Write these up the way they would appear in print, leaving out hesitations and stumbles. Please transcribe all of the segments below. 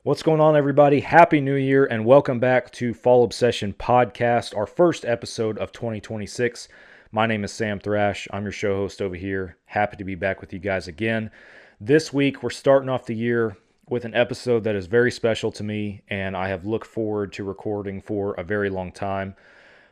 What's going on, everybody? Happy New Year and welcome back to Fall Obsession Podcast, our first episode of 2026. My name is Sam Thrash. I'm your show host over here. Happy to be back with you guys again. This week, we're starting off the year with an episode that is very special to me, and I have looked forward to recording for a very long time.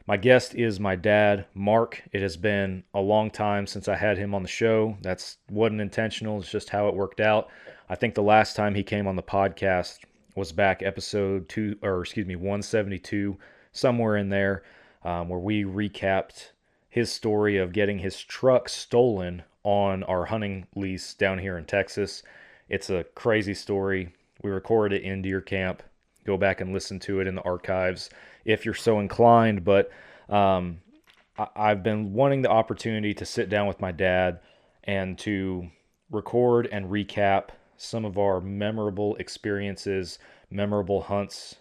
My guest is my dad, Mark. It has been a long time since I had him on the show. That's wasn't intentional. It's just how it worked out. I think the last time he came on the podcast was back episode 172, somewhere in there, where we recapped his story of getting his truck stolen on our hunting lease down here in Texas. It's a crazy story. We recorded it in deer camp. Go back and listen to it in the archives if you're so inclined. But I've been wanting the opportunity to sit down with my dad and to record and recap some of our memorable experiences, memorable hunts,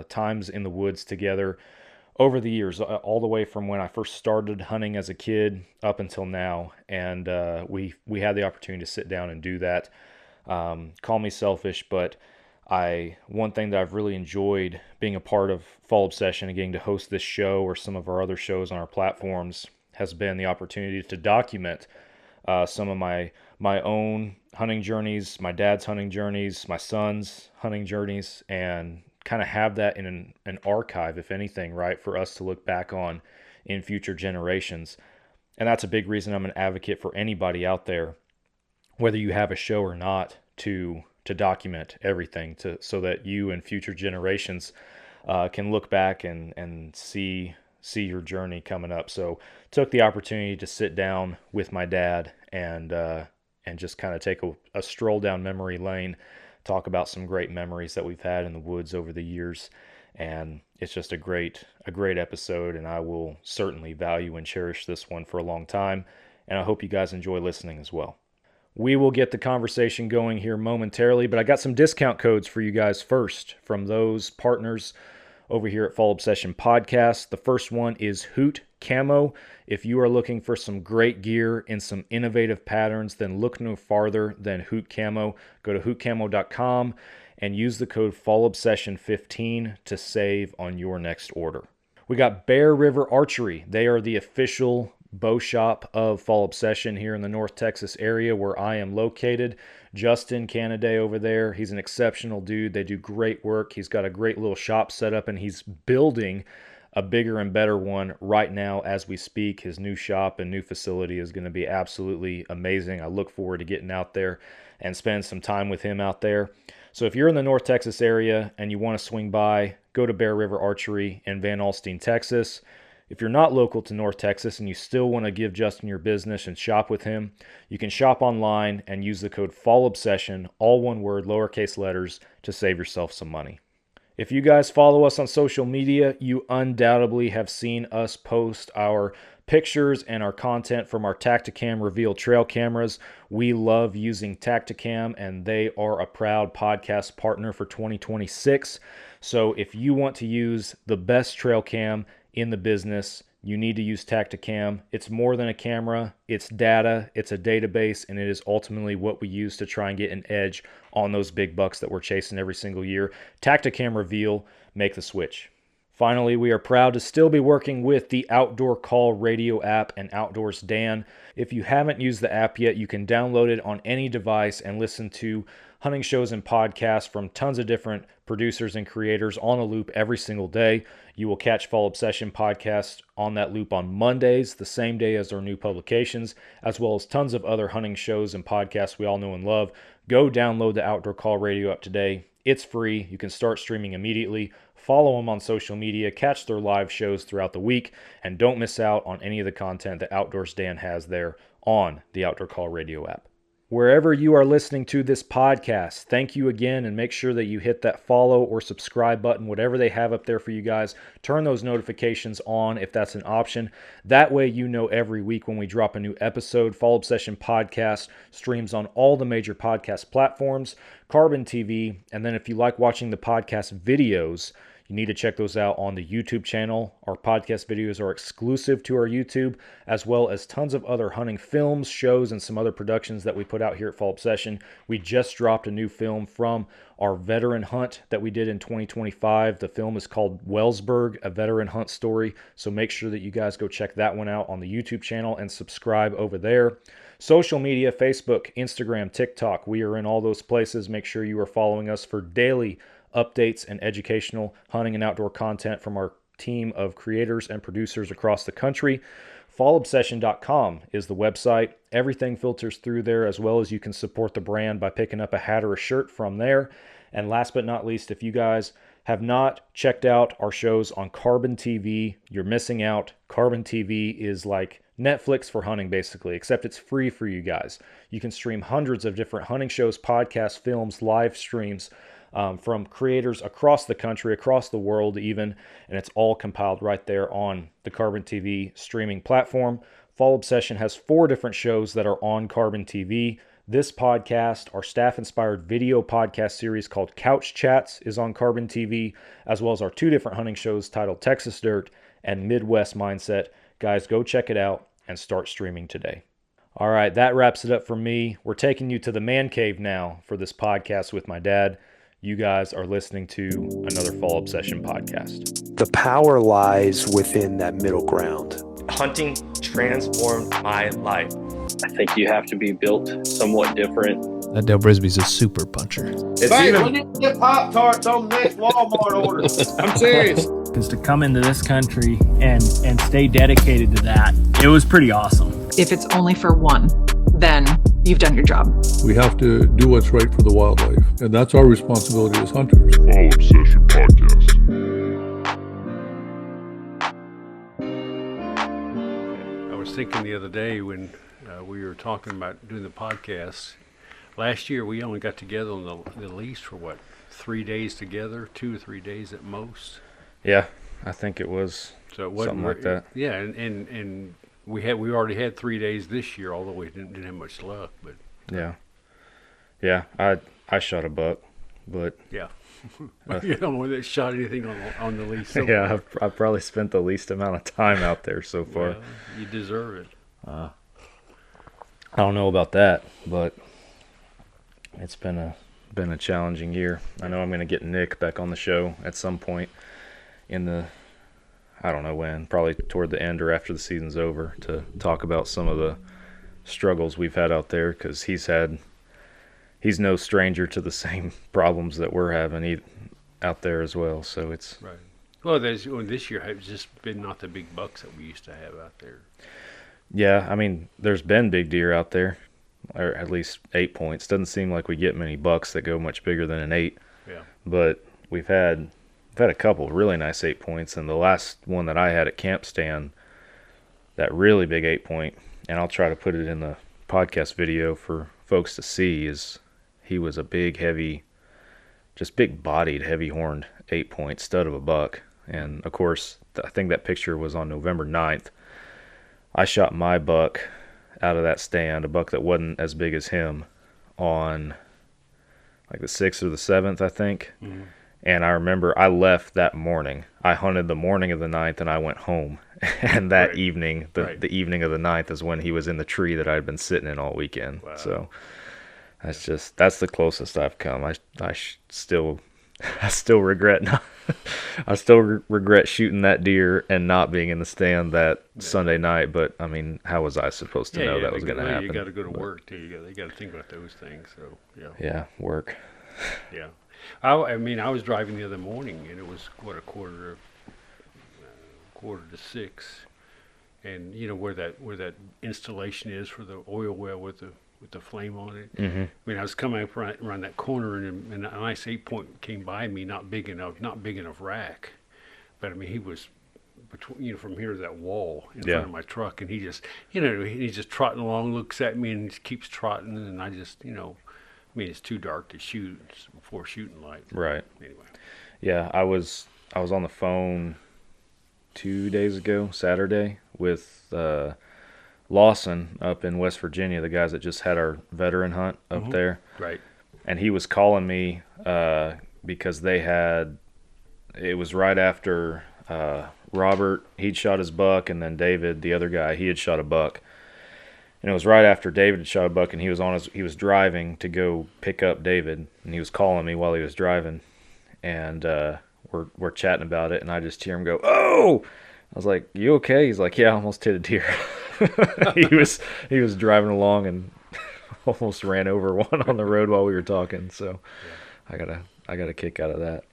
times in the woods together over the years, all the way from when I first started hunting as a kid up until now. And we had the opportunity to sit down and do that. Call me selfish, but one thing that I've really enjoyed being a part of Fall Obsession and getting to host this show or some of our other shows on our platforms has been the opportunity to document some of my own hunting journeys, my dad's hunting journeys, my son's hunting journeys, and kind of have that in an archive, if anything, right, for us to look back on in future generations. And that's a big reason I'm an advocate for anybody out there, whether you have a show or not, to document everything so that you and future generations can look back and see your journey coming up. So took the opportunity to sit down with my dad and just kind of take a stroll down memory lane, talk about some great memories that we've had in the woods over the years. And it's just a great episode, and I will certainly value and cherish this one for a long time. And I hope you guys enjoy listening as well. We will get the conversation going here momentarily, but I got some discount codes for you guys first from those partners over here at Fall Obsession Podcast. The first one is Hoot Camo. If you are looking for some great gear in some innovative patterns, then look no farther than Hoot Camo. Go to hootcamo.com and use the code FallObsession15 to save on your next order. We got Bear River Archery. They are the official bow shop of Fall Obsession here in the North Texas area where I am located. Justin Canaday over there, he's an exceptional dude. They do great work. He's got a great little shop set up, and he's building a bigger and better one right now as we speak. His new shop and new facility is going to be absolutely amazing. I look forward to getting out there and spending some time with him out there. So if you're in the North Texas area and you want to swing by, go to Bear River Archery in Van Alstyne, Texas. If you're not local to North Texas and you still want to give Justin your business and shop with him, you can shop online and use the code FALLOBSESSION, all one word, lowercase letters, to save yourself some money. If you guys follow us on social media, you undoubtedly have seen us post our pictures and our content from our Tacticam Reveal trail cameras. We love using Tacticam, and they are a proud podcast partner for 2026. So if you want to use the best trail cam in the business, you need to use Tacticam. It's more than a camera, it's data, it's a database, and it is ultimately what we use to try and get an edge on those big bucks that we're chasing every single year. Tacticam Reveal, make the switch. Finally, we are proud to still be working with the Outdoor Call radio app and Outdoors Dan. If you haven't used the app yet, you can download it on any device and listen to hunting shows and podcasts from tons of different producers and creators on a loop every single day. You will catch Fall Obsession Podcast on that loop on Mondays, the same day as our new publications, as well as tons of other hunting shows and podcasts we all know and love. Go download the Outdoor Call radio app today. It's free. You can start streaming immediately. Follow them on social media, catch their live shows throughout the week, and don't miss out on any of the content that Outdoors Dan has there on the Outdoor Call radio app. Wherever you are listening to this podcast, thank you again, and make sure that you hit that follow or subscribe button, whatever they have up there for you guys. Turn those notifications on if that's an option. That way you know every week when we drop a new episode. Fall Obsession Podcast streams on all the major podcast platforms, Carbon TV, and then if you like watching the podcast videos, You need to check those out on the YouTube channel. Our podcast videos are exclusive to our YouTube, as well as tons of other hunting films, shows, and some other productions that we put out here at Fall Obsession. We just dropped a new film from our veteran hunt that we did in 2025. The film is called Wellsburg, a veteran hunt story. So make sure that you guys go check that one out on the YouTube channel and subscribe over there. Social media, Facebook, Instagram, TikTok. We are in all those places. Make sure you are following us for daily updates and educational hunting and outdoor content from our team of creators and producers across the country. fallobsession.com is the website. Everything filters through there, as well as you can support the brand by picking up a hat or a shirt from there. And last but not least, if you guys have not checked out our shows on Carbon TV, you're missing out. Carbon TV is like Netflix for hunting, basically, except it's free for you guys. You can stream hundreds of different hunting shows, podcasts, films, live streams, from creators across the country, across the world even, and it's all compiled right there on the Carbon TV streaming platform. Fall Obsession has 4 different shows that are on Carbon TV. This podcast, our staff-inspired video podcast series called Couch Chats, is on Carbon TV, as well as our 2 different hunting shows titled Texas Dirt and Midwest Mindset. Guys, go check it out and start streaming today. All right, that wraps it up for me. We're taking you to the man cave now for this podcast with my dad. You guys are listening to another Fall Obsession podcast. The power lies within that middle ground. Hunting transformed my life. I think you have to be built somewhat different. That Dale Brisby's a super puncher. It's when you get Pop-Tarts on the next Walmart order. I'm serious. Because to come into this country and stay dedicated to that, it was pretty awesome. If it's only for one, then you've done your job. We have to do what's right for the wildlife, and that's our responsibility as hunters. Fall Obsession Podcast. I was thinking the other day when we were talking about doing the podcast, last year we only got together on the lease for 3 days together, 2 or 3 days at most. Yeah, I think it was something like that. Yeah, and we already had 3 days this year, although we didn't have much luck. But yeah, I shot a buck, but yeah, you don't know that shot anything on the lease. So yeah, I've probably spent the least amount of time out there so far. Well, you deserve it. I don't know about that, but it's been a challenging year. I know I'm going to get Nick back on the show at some point I don't know when, probably toward the end or after the season's over, to talk about some of the struggles we've had out there, because he's no stranger to the same problems that we're having out there as well. So it's right. Well, this year has just been not the big bucks that we used to have out there. Yeah, I mean, there's been big deer out there, or at least 8 points. Doesn't seem like we get many bucks that go much bigger than an 8. Yeah. But we've had a couple really nice 8 points, and the last one that I had at camp stand, that really big 8 point, and I'll try to put it in the podcast video for folks to see, he was a big, heavy, just big-bodied, heavy-horned 8 point stud of a buck. And of course, I think that picture was on November 9th. I shot my buck out of that stand, a buck that wasn't as big as him, on like the 6th or the 7th, I think. Mm-hmm. And I remember I left that morning. I hunted the morning of the 9th, and I went home. And that evening, the evening of the 9th, is when he was in the tree that I'd been sitting in all weekend. Wow. So that's the closest I've come. I still regret regret shooting that deer and not being in the stand that Sunday night. But I mean, how was I supposed to know that was going to happen? You got to go to work too. They got to think about those things. So yeah, work. Yeah. I mean, I was driving the other morning, and it was a quarter to 6, and you know where that installation is for the oil well with the flame on it. Mm-hmm. I mean, I was coming up around that corner, and a nice 8 point came by me, not big enough rack, but I mean, he was between, from here to that wall in front of my truck, and he just, he's just trotting along, looks at me, and just keeps trotting, and I just, I mean, it's too dark to shoot before shooting light. Right. Anyway. Yeah, I was on the phone 2 days ago, Saturday, with Lawson up in West Virginia, the guys that just had our veteran hunt up there. Right. And he was calling me because they had it was right after Robert, he'd shot his buck, and then David, the other guy, he had shot a buck. And it was right after David had shot a buck, and he was driving to go pick up David, and he was calling me while he was driving, and we're chatting about it, and I just hear him go, "Oh!" I was like, "You okay?" He's like, "Yeah, I almost hit a deer." he was driving along and almost ran over one on the road while we were talking. So I got a kick out of that.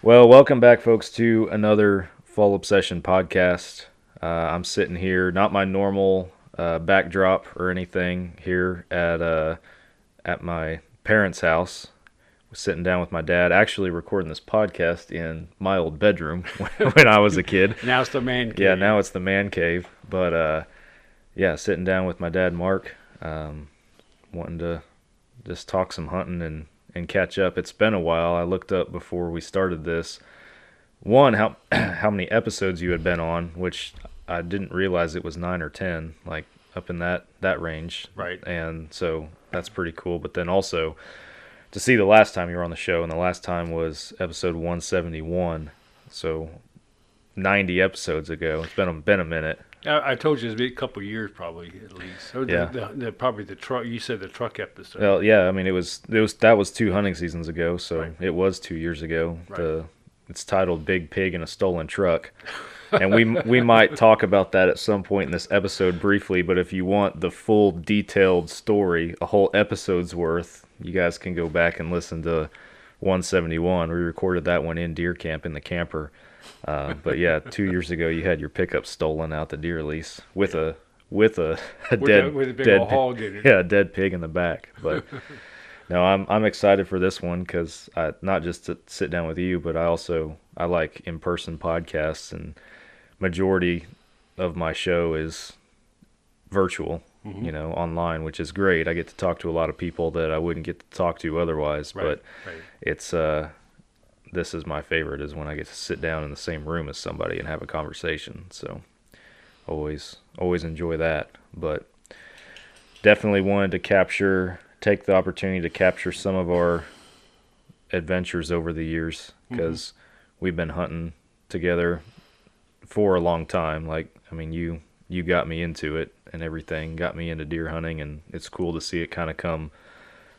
Well, welcome back, folks, to another Fall Obsession podcast. I'm sitting here, not my normal backdrop or anything, here at my parents' house. Was sitting down with my dad, actually recording this podcast in my old bedroom when I was a kid. Now it's the man cave. Yeah, now it's the man cave. But yeah, sitting down with my dad, Mark, wanting to just talk some hunting and catch up. It's been a while. I looked up before we started this. One, how many episodes you had been on, which I didn't realize it was 9 or 10, like up in that range. Right. And so that's pretty cool. But then also to see the last time you were on the show, and the last time was episode 171, so 90 episodes ago. It's been a minute. I told you it's been a couple of years, probably at least. So Yeah. probably the truck. You said the truck episode. Well, yeah. I mean, that was 2 hunting seasons ago, so Right. it was 2 years ago. Right. It's titled "Big Pig in a Stolen Truck." And we might talk about that at some point in this episode briefly, but if you want the full detailed story, a whole episode's worth, you guys can go back and listen to 171. We recorded that one in deer camp in the camper. But yeah, 2 years ago you had your pickup stolen out the deer lease with a with a big old hog in it. Yeah, a dead pig in the back. But no, I'm excited for this one because not just to sit down with you, but I like in-person podcasts, and majority of my show is virtual, online, which is great. I get to talk to a lot of people that I wouldn't get to talk to otherwise, Right, but right. it's this is my favorite, is when I get to sit down in the same room as somebody and have a conversation. So always enjoy that, but definitely wanted to take the opportunity to capture some of our adventures over the years, because we've been hunting together for a long time. Like, I mean, you got me into it and everything, got me into deer hunting, and it's cool to see it kind of come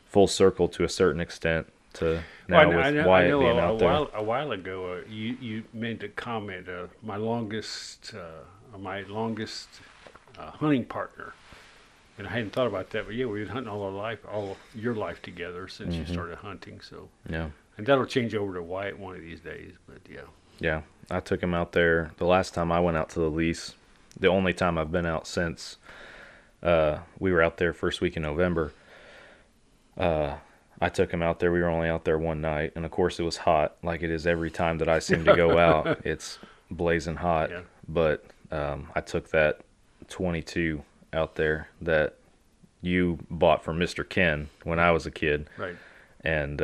full circle to a certain extent to now with Wyatt being out there. A while ago, you made a comment, my longest hunting partner. And I hadn't thought about that, but yeah, we've been hunting all your life together since you started hunting. So Yeah. And that'll change over to Wyatt one of these days, but yeah. Yeah, I took him out there the last time I went out to the lease. The only time I've been out since we were out there first week in November. I took him out there. We were only out there one night, and of course it was hot, like it is every time that I seem to go out. It's blazing hot. Yeah. But I took that 22 out there that you bought from Mr. Ken when I was a kid. Right. And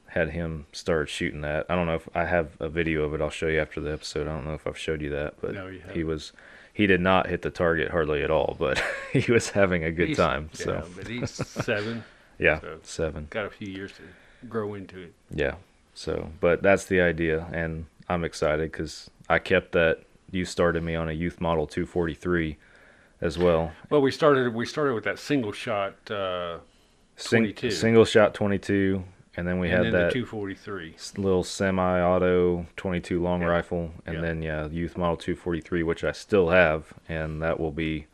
had him start shooting that. I don't know if I have a video of it. I'll show you after the episode. I don't know if I've showed you that, but No, you haven't. he did not hit the target hardly at all, but he was having a good time. Yeah, So but he's 7. yeah, So 7. got a few years to grow into it. Yeah. So, but that's the idea, and I'm excited because I kept that. You started me on a youth model 243 as well. Well, we started with that single shot 22. Single shot 22. And then we had the that 243. little semi-auto 22 long Yeah. rifle, and Yeah. then youth model 243, which I still have, and that will be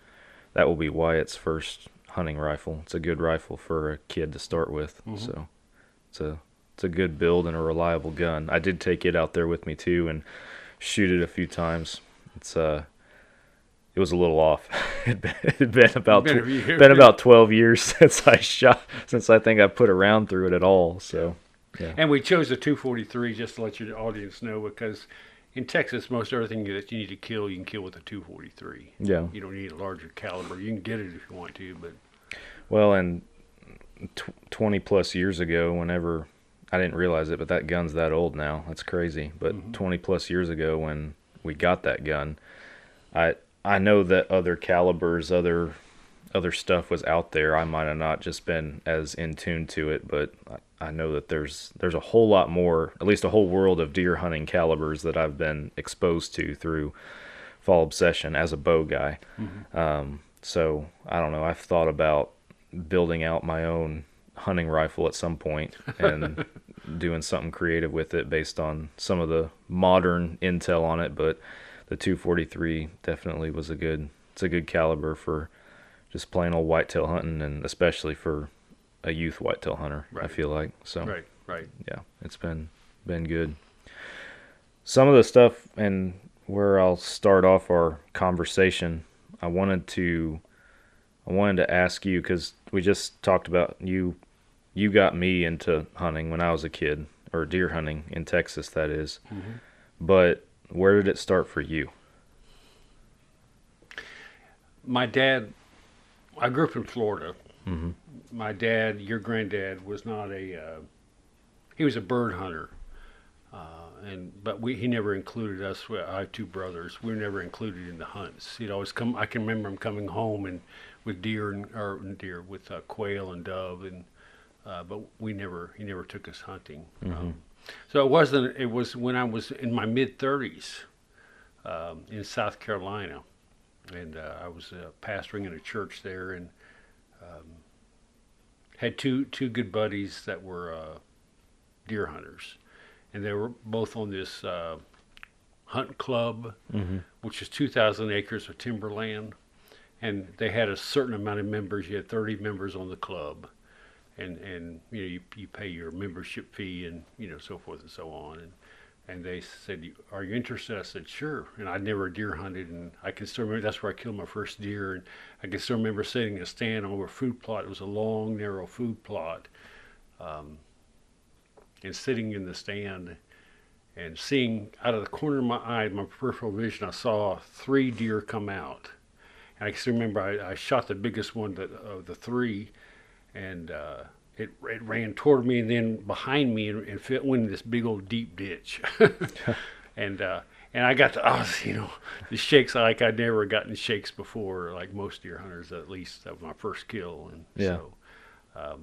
Wyatt's first hunting rifle. It's a good rifle for a kid to start with, so it's a good build and a reliable gun. I did take it out there with me too and shoot it a few times. It was a little off. It'd been about 12 years since I think I put a round through it at all. So, yeah. And we chose the 243 just to let your audience know, because in Texas, most everything that you need to kill, you can kill with a 243. Yeah. You don't need a larger caliber. You can get it if you want to, but Well, and 20 plus years ago, whenever I didn't realize it, but that gun's that old now. That's crazy. But 20 plus years ago, when we got that gun, I know that other calibers, other other stuff was out there, I might have not just been as in tune to it, but I know that there's a whole lot more, at least a whole world of deer hunting calibers that I've been exposed to through Fall Obsession as a bow guy. So I don't know. I've thought about building out my own hunting rifle at some point and doing something creative with it based on some of the modern intel on it, but the 243 definitely was it's a good caliber for just plain old whitetail hunting, and especially for a youth whitetail hunter. Right. I feel like so. Right. Yeah, it's been good. Some of the stuff, and where I'll start off our conversation, I wanted to ask you, because we just talked about you got me into hunting when I was a kid, or deer hunting in Texas, that is. But where did it start for you? My dad, I grew up in Florida. My dad, your granddad, was not he was a bird hunter. But he never included us. I have two brothers. We were never included in the hunts. He'd always come. I can remember him coming home and with with quail and dove, and but he never took us hunting. So it was when I was in my mid-30s in South Carolina, and I was pastoring in a church there, and had two good buddies that were deer hunters. And they were both on this hunt club, which is 2,000 acres of timberland. And they had a certain amount of members. You had 30 members on the club. And you pay your membership fee and, so forth and so on. And they said, "Are you interested?" I said, "Sure." And I'd never deer hunted. And I can still remember, that's where I killed my first deer. And I can still remember sitting in a stand over a food plot. It was a long, narrow food plot. And sitting in the stand and seeing out of the corner of my eye, my peripheral vision, I saw 3 deer come out. And I still remember I shot the biggest one of the 3, and it ran toward me and then behind me and went in this big old deep ditch. And I got the shakes like I'd never gotten shakes before, like most deer hunters, at least. That was my first kill. And yeah. So,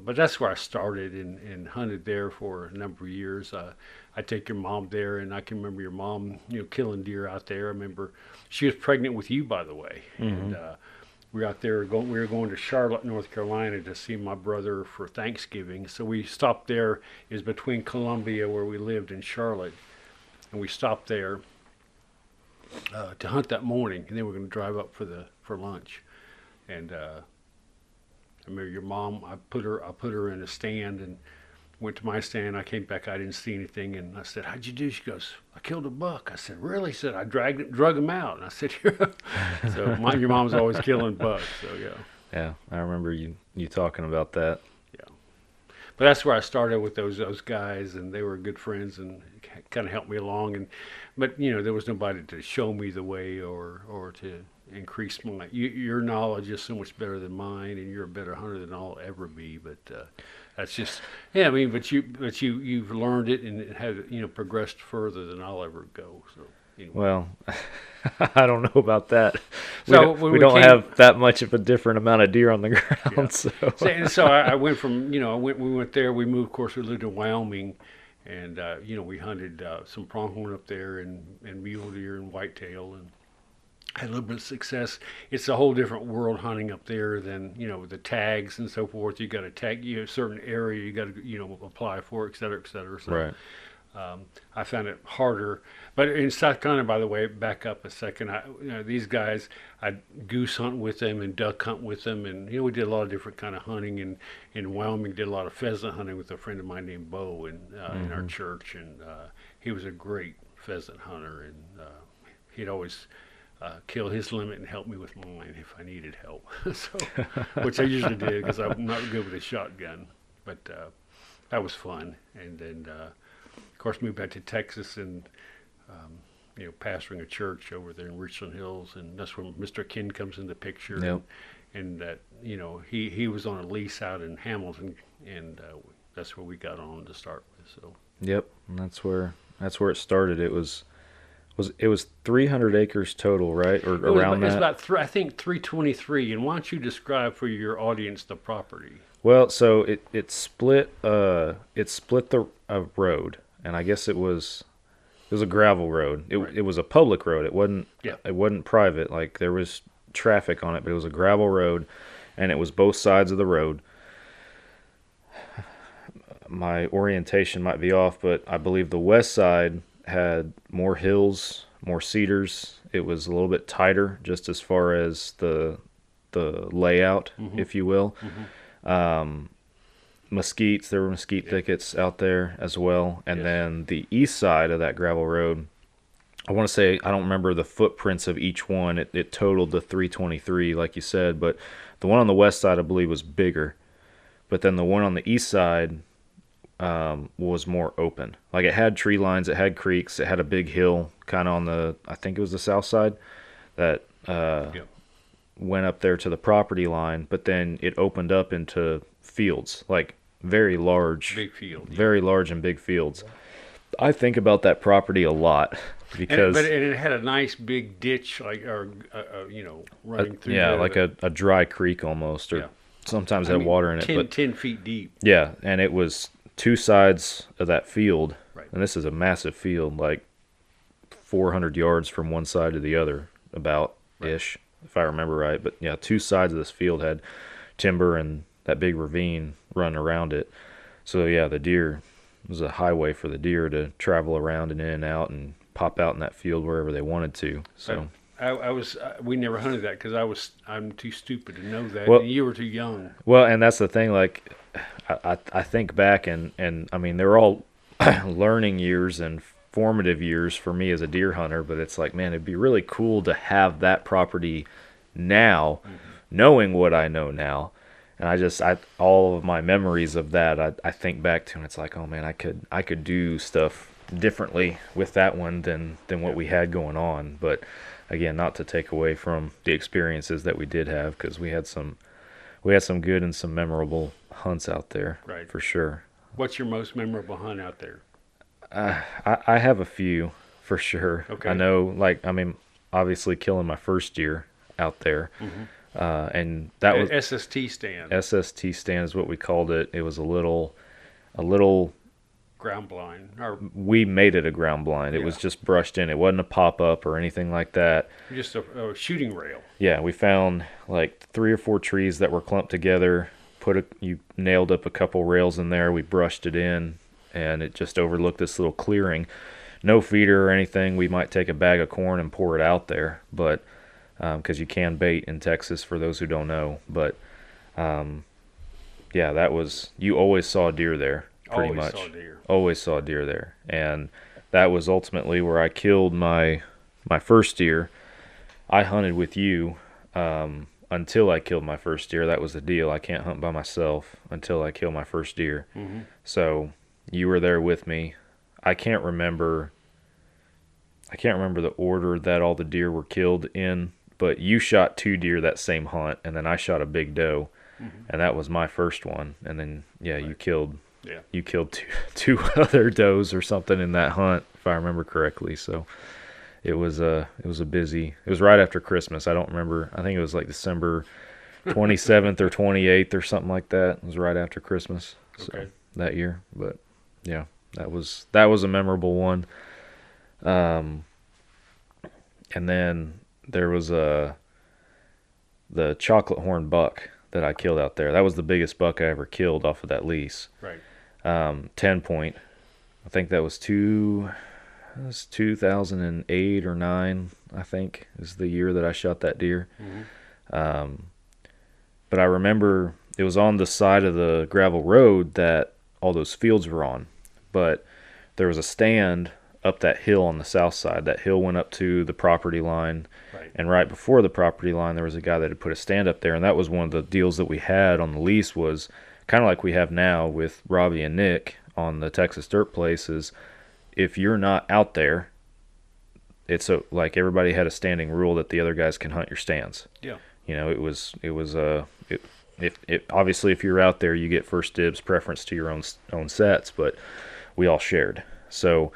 but that's where I started and hunted there for a number of years. I take your mom there, and I can remember your mom, killing deer out there. I remember she was pregnant with you, by the way. And we were out there. We were going to Charlotte, North Carolina, to see my brother for Thanksgiving. So we stopped there. It was between Columbia, where we lived, and Charlotte, and we stopped there to hunt that morning, and then we're going to drive up for lunch. And I remember your mom. I put her in a stand and went to my stand. I came back. I didn't see anything, and I said, "How'd you do?" She goes, "I killed a buck." I said, "Really?" She said, "I drug him out." And I said, "Yeah." So your mom's always killing bucks. So yeah. Yeah, I remember you talking about that. Yeah, but that's where I started with those guys, and they were good friends and kind of helped me along. But there was nobody to show me the way or to increase your knowledge is so much better than mine, and you're a better hunter than I'll ever be. But that's just but you've learned it and have progressed further than I'll ever go. So anyway. Well, I don't know about that. So we don't have that much of a different amount of deer on the ground. Yeah. So I went from we went there. We moved. Of course, we lived in Wyoming. And, we hunted some pronghorn up there and mule deer and whitetail and had a little bit of success. It's a whole different world hunting up there than, the tags and so forth. You got to tag a certain area, you got to, apply for, et cetera, et cetera. So, right. I found it harder. But in South Carolina, by the way, back up a second, these guys, I'd goose hunt with them and duck hunt with them. And, we did a lot of different kind of hunting. And in Wyoming, did a lot of pheasant hunting with a friend of mine named Bo in our church. And he was a great pheasant hunter. And he'd always kill his limit and help me with mine if I needed help. Which I usually did because I'm not good with a shotgun. But that was fun. And then... of course, moved back to Texas and, pastoring a church over there in Richland Hills, and that's when Mr. Ken comes in the picture. Yep. And that, he was on a lease out in Hamilton, and that's where we got on to start with. So. Yep, and that's where it started. It was it was 300 acres total, right? Or It was, around it's that? about I think 323. And why don't you describe for your audience the property? Well, so it split the road, and I guess it was a gravel road. It was a public road. It wasn't private. Like there was traffic on it, but it was a gravel road, and it was both sides of the road. My orientation might be off, but I believe the west side had more hills, more cedars. It was a little bit tighter, just as far as the layout, if you will. Mesquites, there were mesquite thickets out there as well. And then the east side of that gravel road, I want to say, I don't remember the footprints of each one. It totaled the 323, like you said, but the one on the west side, I believe, was bigger. But then the one on the east side was more open. Like it had tree lines, it had creeks, it had a big hill kind of on the, I think it was the south side, that went up there to the property line, but then it opened up into fields, like very large, Big field. very large and big fields. I think about that property a lot because And it had a nice big ditch, like running through. like a dry creek almost, or sometimes had water in it, 10 feet deep. Yeah, and it was two sides of that field, Right. and this is a massive field, like 400 yards from one side to the other, about ish, if I remember right. But yeah, two sides of this field had timber and that big ravine running around it. So yeah, the deer, it was a highway for the deer to travel around and in and out and pop out in that field wherever they wanted to. So we never hunted that because I'm too stupid to know that. Well- And you were too young. well, and that's the thing. Like, I think back and I mean they're all learning years and formative years for me as a deer hunter. But it's like, man, it'd be really cool to have that property now, knowing what I know now. And all of my memories of that, I think back to, and it's like, oh man, I could do stuff differently with that one than what we had going on. But again, not to take away from the experiences that we did have, because we had some good and some memorable hunts out there, Right. for sure. What's your most memorable hunt out there? I have a few for sure. Okay. I know, like, I mean, obviously killing my first deer out there, and that was SST stand. SST stand is what we called it. It was a little. Ground blind. Or We made it a ground blind. It was just brushed in. It wasn't a pop up or anything like that. just a shooting rail. Yeah, we found like 3 or 4 trees that were clumped together. You nailed up a couple rails in there. We brushed it in, and it just overlooked this little clearing. No feeder or anything. We might take a bag of corn and pour it out there, but because you can bait in Texas, for those who don't know. But yeah, that was, you always saw deer there, pretty Always much. saw deer. Always saw deer there, and that was ultimately where I killed my first deer. I hunted with you until I killed my first deer. That was the deal. I can't hunt by myself until I kill my first deer. So you were there with me. I can't remember the order that all the deer were killed in, but you shot 2 deer that same hunt, and then I shot a big doe, and that was my first one. And then you killed two other does or something in that hunt, if I remember correctly. So it was busy. It was right after Christmas. I don't remember. I think it was like December 27th or 28th or something like that. It was right after Christmas. So that year. But yeah, that was a memorable one. And then there was the chocolate horn buck that I killed out there. That was the biggest buck I ever killed off of that lease. Right. 10 point. I think that was 2008 or 9, I think, is the year that I shot that deer. But I remember it was on the side of the gravel road that all those fields were on. But there was a stand up that hill on the south side. That hill went up to the property line. Right. And right before the property line, there was a guy that had put a stand up there. And that was one of the deals that we had on the lease, was kind of like we have now with Robbie and Nick on the Texas Dirt Place, is if you're not out there, it's like everybody had a standing rule that the other guys can hunt your stands. Yeah. You know, it was obviously if you're out there, you get first dibs, preference to your own sets, but we all shared. So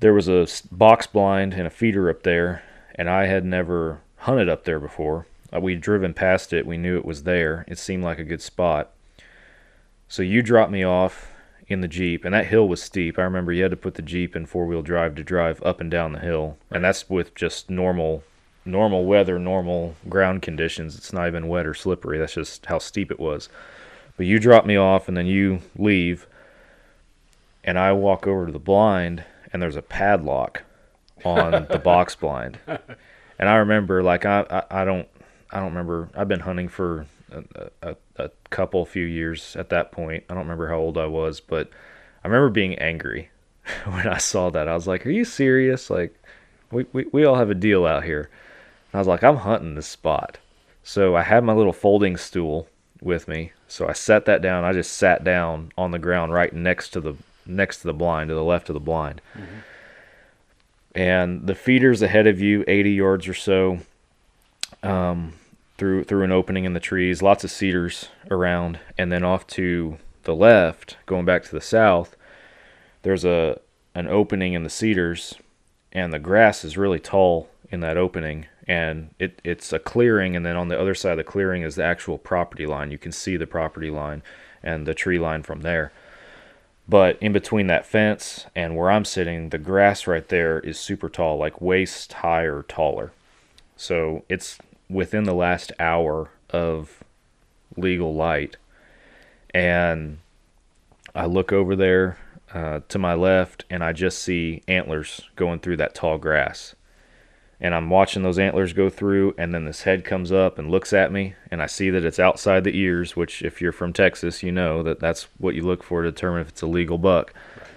there was a box blind and a feeder up there, and I had never hunted up there before. We'd driven past it. We knew it was there. It seemed like a good spot. So you dropped me off in the Jeep, and that hill was steep. I remember you had to put the Jeep in four-wheel drive to drive up and down the hill, and that's with just normal weather, normal ground conditions. It's not even wet or slippery. That's just how steep it was. But you drop me off, and then you leave, and I walk over to the blind, and there's a padlock on the box blind. And I remember, like, I don't remember. I've been hunting for a few years at that point. I don't remember how old I was, but I remember being angry when I saw that. I was like, "Are you serious? Like, we all have a deal out here." And I was like, "I'm hunting this spot." So I had my little folding stool with me. So I set that down. I just sat down on the ground right next to the blind, to the left of the blind. Mm-hmm. And the feeder's ahead of you, 80 yards or so, through an opening in the trees, lots of cedars around, and then off to the left, going back to the south, there's an opening in the cedars, and the grass is really tall in that opening, and it's a clearing, and then on the other side of the clearing is the actual property line. You can see the property line and the tree line from there. But in between that fence and where I'm sitting, the grass right there is super tall, like waist high or taller. So it's within the last hour of legal light. And I look over there to my left, and I just see antlers going through that tall grass. And I'm watching those antlers go through, and then this head comes up and looks at me, and I see that it's outside the ears, which if you're from Texas, you know that that's what you look for to determine if it's a legal buck. Right.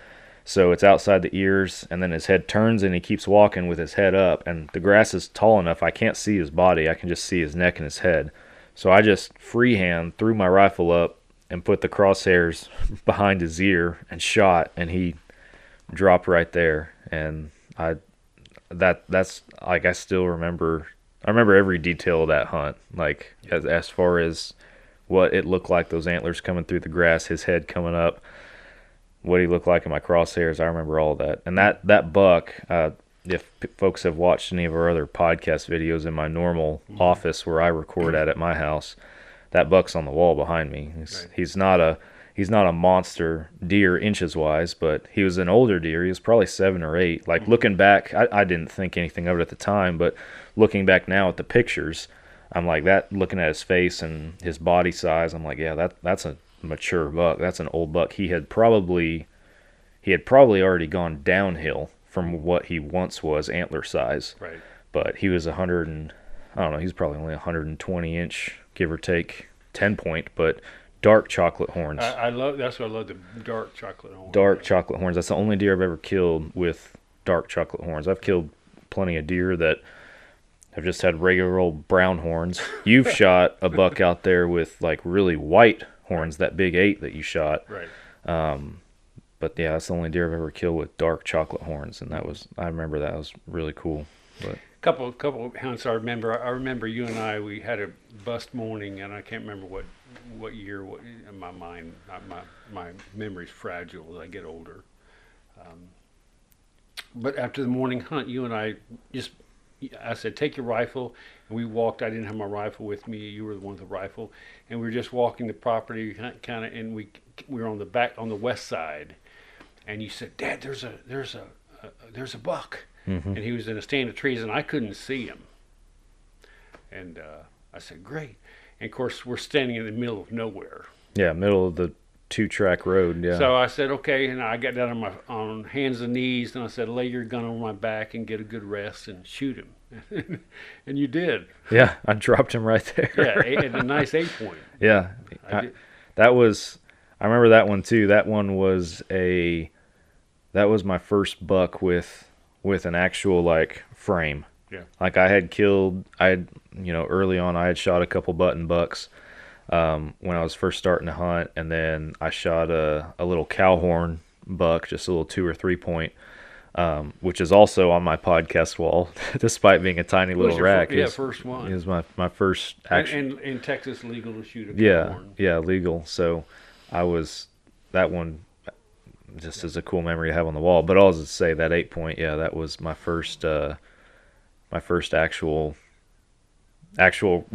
So it's outside the ears, and then his head turns, and he keeps walking with his head up, and the grass is tall enough I can't see his body. I can just see his neck and his head. So I just freehand threw my rifle up and put the crosshairs behind his ear and shot, and he dropped right there. And that's like, I still remember. I remember every detail of that hunt, like as far as what it looked like, those antlers coming through the grass, his head coming up, what he looked like in my crosshairs. I remember all of that. And that buck, if folks have watched any of our other podcast videos in my normal office where I record at my house, that buck's on the wall behind me. He's not a monster deer inches wise, but he was an older deer. He was probably 7 or 8. Like, looking back, I didn't think anything of it at the time, but looking back now at the pictures, I'm like, that, looking at his face and his body size, I'm like, yeah, that's a mature buck. That's an old buck. He had probably already gone downhill from what he once was antler size. Right. But he was he's probably only 120 inch, give or take, 10 point, but dark chocolate horns. That's what I love, the dark chocolate horns. Dark chocolate horns. That's the only deer I've ever killed with dark chocolate horns. I've killed plenty of deer that have just had regular old brown horns. You've shot a buck out there with like really white horns, that big 8 that you shot. Right. But yeah, that's the only deer I've ever killed with dark chocolate horns, and I remember that was really cool. But couple of hunts I remember you and I, we had a bust morning, and I can't remember what year. In my mind, my memory's fragile as I get older. But after the morning hunt, you and I said, take your rifle, and we walked. I didn't have my rifle with me. You were the one with the rifle, and we were just walking the property kind of, and we were on the west side, and you said, Dad, there's a buck. Mm-hmm. And he was in a stand of trees, and I couldn't see him. And I said, great. And, of course, we're standing in the middle of nowhere. Yeah, middle of the 2-track road, yeah. So I said, okay, and I got down on hands and knees, and I said, lay your gun on my back and get a good rest and shoot him. And you did. Yeah, I dropped him right there. Yeah, at a nice 8-point. Yeah. I remember that one, too. That one was that was my first buck with an actual, like, frame. Yeah. Like, early on, I had shot a couple button bucks when I was first starting to hunt, and then I shot a little cow horn buck, just a little 2 or 3 point, which is also on my podcast wall, despite being a tiny little rack. First one. It was my first actual. And in Texas, legal to shoot a cow horn. Yeah, legal. So that one, just as a cool memory to have on the wall. But I'll just say that 8-point, yeah, that was my first actual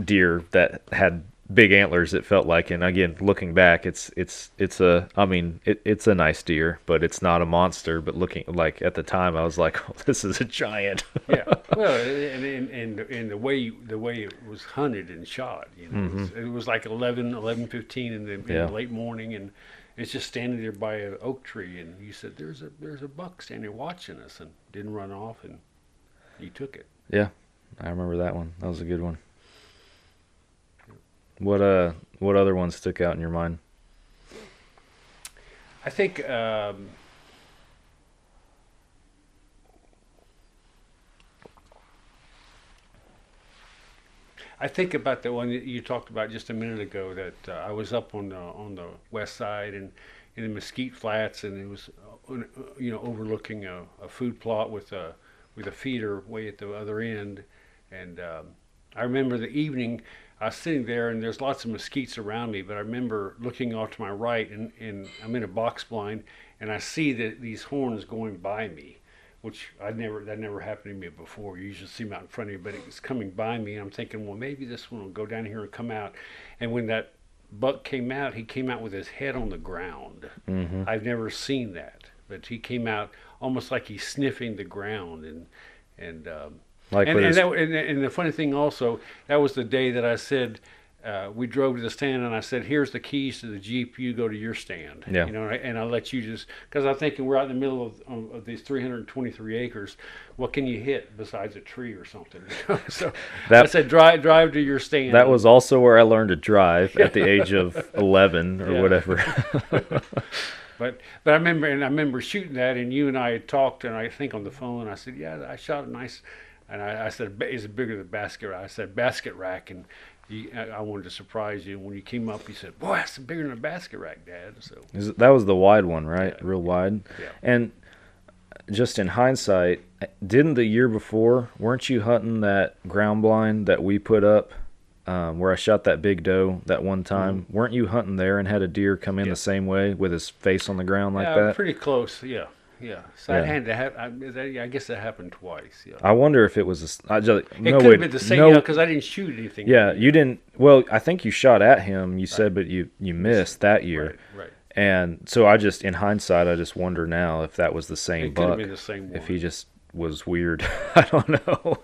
deer that had big antlers, it felt like. And again, looking back, it's a nice deer, but it's not a monster. But looking, like, at the time, I was like, oh, this is a giant. Yeah, well, and the way it was hunted and shot, it was like 11:15 in the late morning, and it's just standing there by an oak tree, and you said, there's a buck standing there watching us, and didn't run off, and you took it. Yeah, I remember that one. That was a good one. What other ones stuck out in your mind? I think about the one that you talked about just a minute ago, that I was up on the west side and in the Mesquite Flats, and it was overlooking a food plot with a feeder way at the other end, and I remember the evening I was sitting there, and there's lots of mesquites around me, but I remember looking off to my right, and I'm in a box blind, and I see these horns going by me, which that never happened to me before. You usually see them out in front of you, but it's coming by me, and I'm thinking, well, maybe this one will go down here and come out. And when that buck came out, he came out with his head on the ground. Mm-hmm. I've never seen that, but he came out almost like he's sniffing the ground, and the funny thing also, that was the day that I said, we drove to the stand, and I said, here's the keys to the Jeep, you go to your stand. Yeah. And I'll let you just, because I'm thinking we're out in the middle of these 323 acres, what can you hit besides a tree or something? So I said, drive to your stand. That was also where I learned to drive at the age of 11 or whatever. But I remember shooting that, and you and I had talked, and I think on the phone, I said, yeah, I shot a nice. And I said, is it bigger than basket rack? I said, basket rack. And I wanted to surprise you. When you came up, you said, boy, that's bigger than a basket rack, Dad. So that was the wide one, right? Yeah. Real wide. Yeah. And just in hindsight, didn't the year before, weren't you hunting that ground blind that we put up where I shot that big doe that one time? Mm-hmm. Weren't you hunting there and had a deer come in the same way with his face on the ground like that? Yeah, pretty close, yeah. Yeah, so I guess that happened twice. Yeah. I wonder if it was it could have been the same, because I didn't shoot anything. Yeah, you didn't. Well, I think you shot at him. You said, but you missed that year. Right. And so in hindsight, I just wonder now if that was the same buck. It could have been the same one. If he just was weird, I don't know.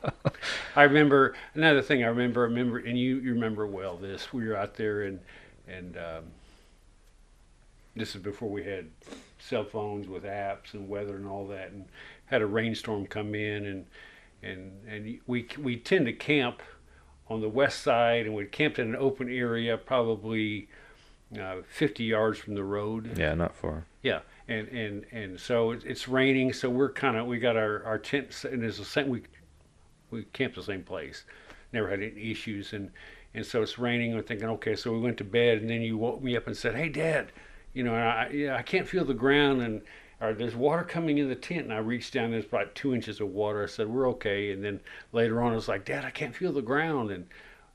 I remember another thing. I remember, and you remember well this. We were out there, and this is before we had cell phones with apps and weather and all that, and had a rainstorm come in, and we tend to camp on the west side, and we camped in an open area, probably 50 yards from the road. Yeah, not far. Yeah, and so it's raining, so we got our tent, and there's we camped the same place, never had any issues, and so it's raining. We're thinking, okay, so we went to bed, and then you woke me up and said, hey, Dad. And I can't feel the ground, and there's water coming in the tent. And I reached down, there's about 2 inches of water. I said, we're okay. And then later on, I was like, Dad, I can't feel the ground. And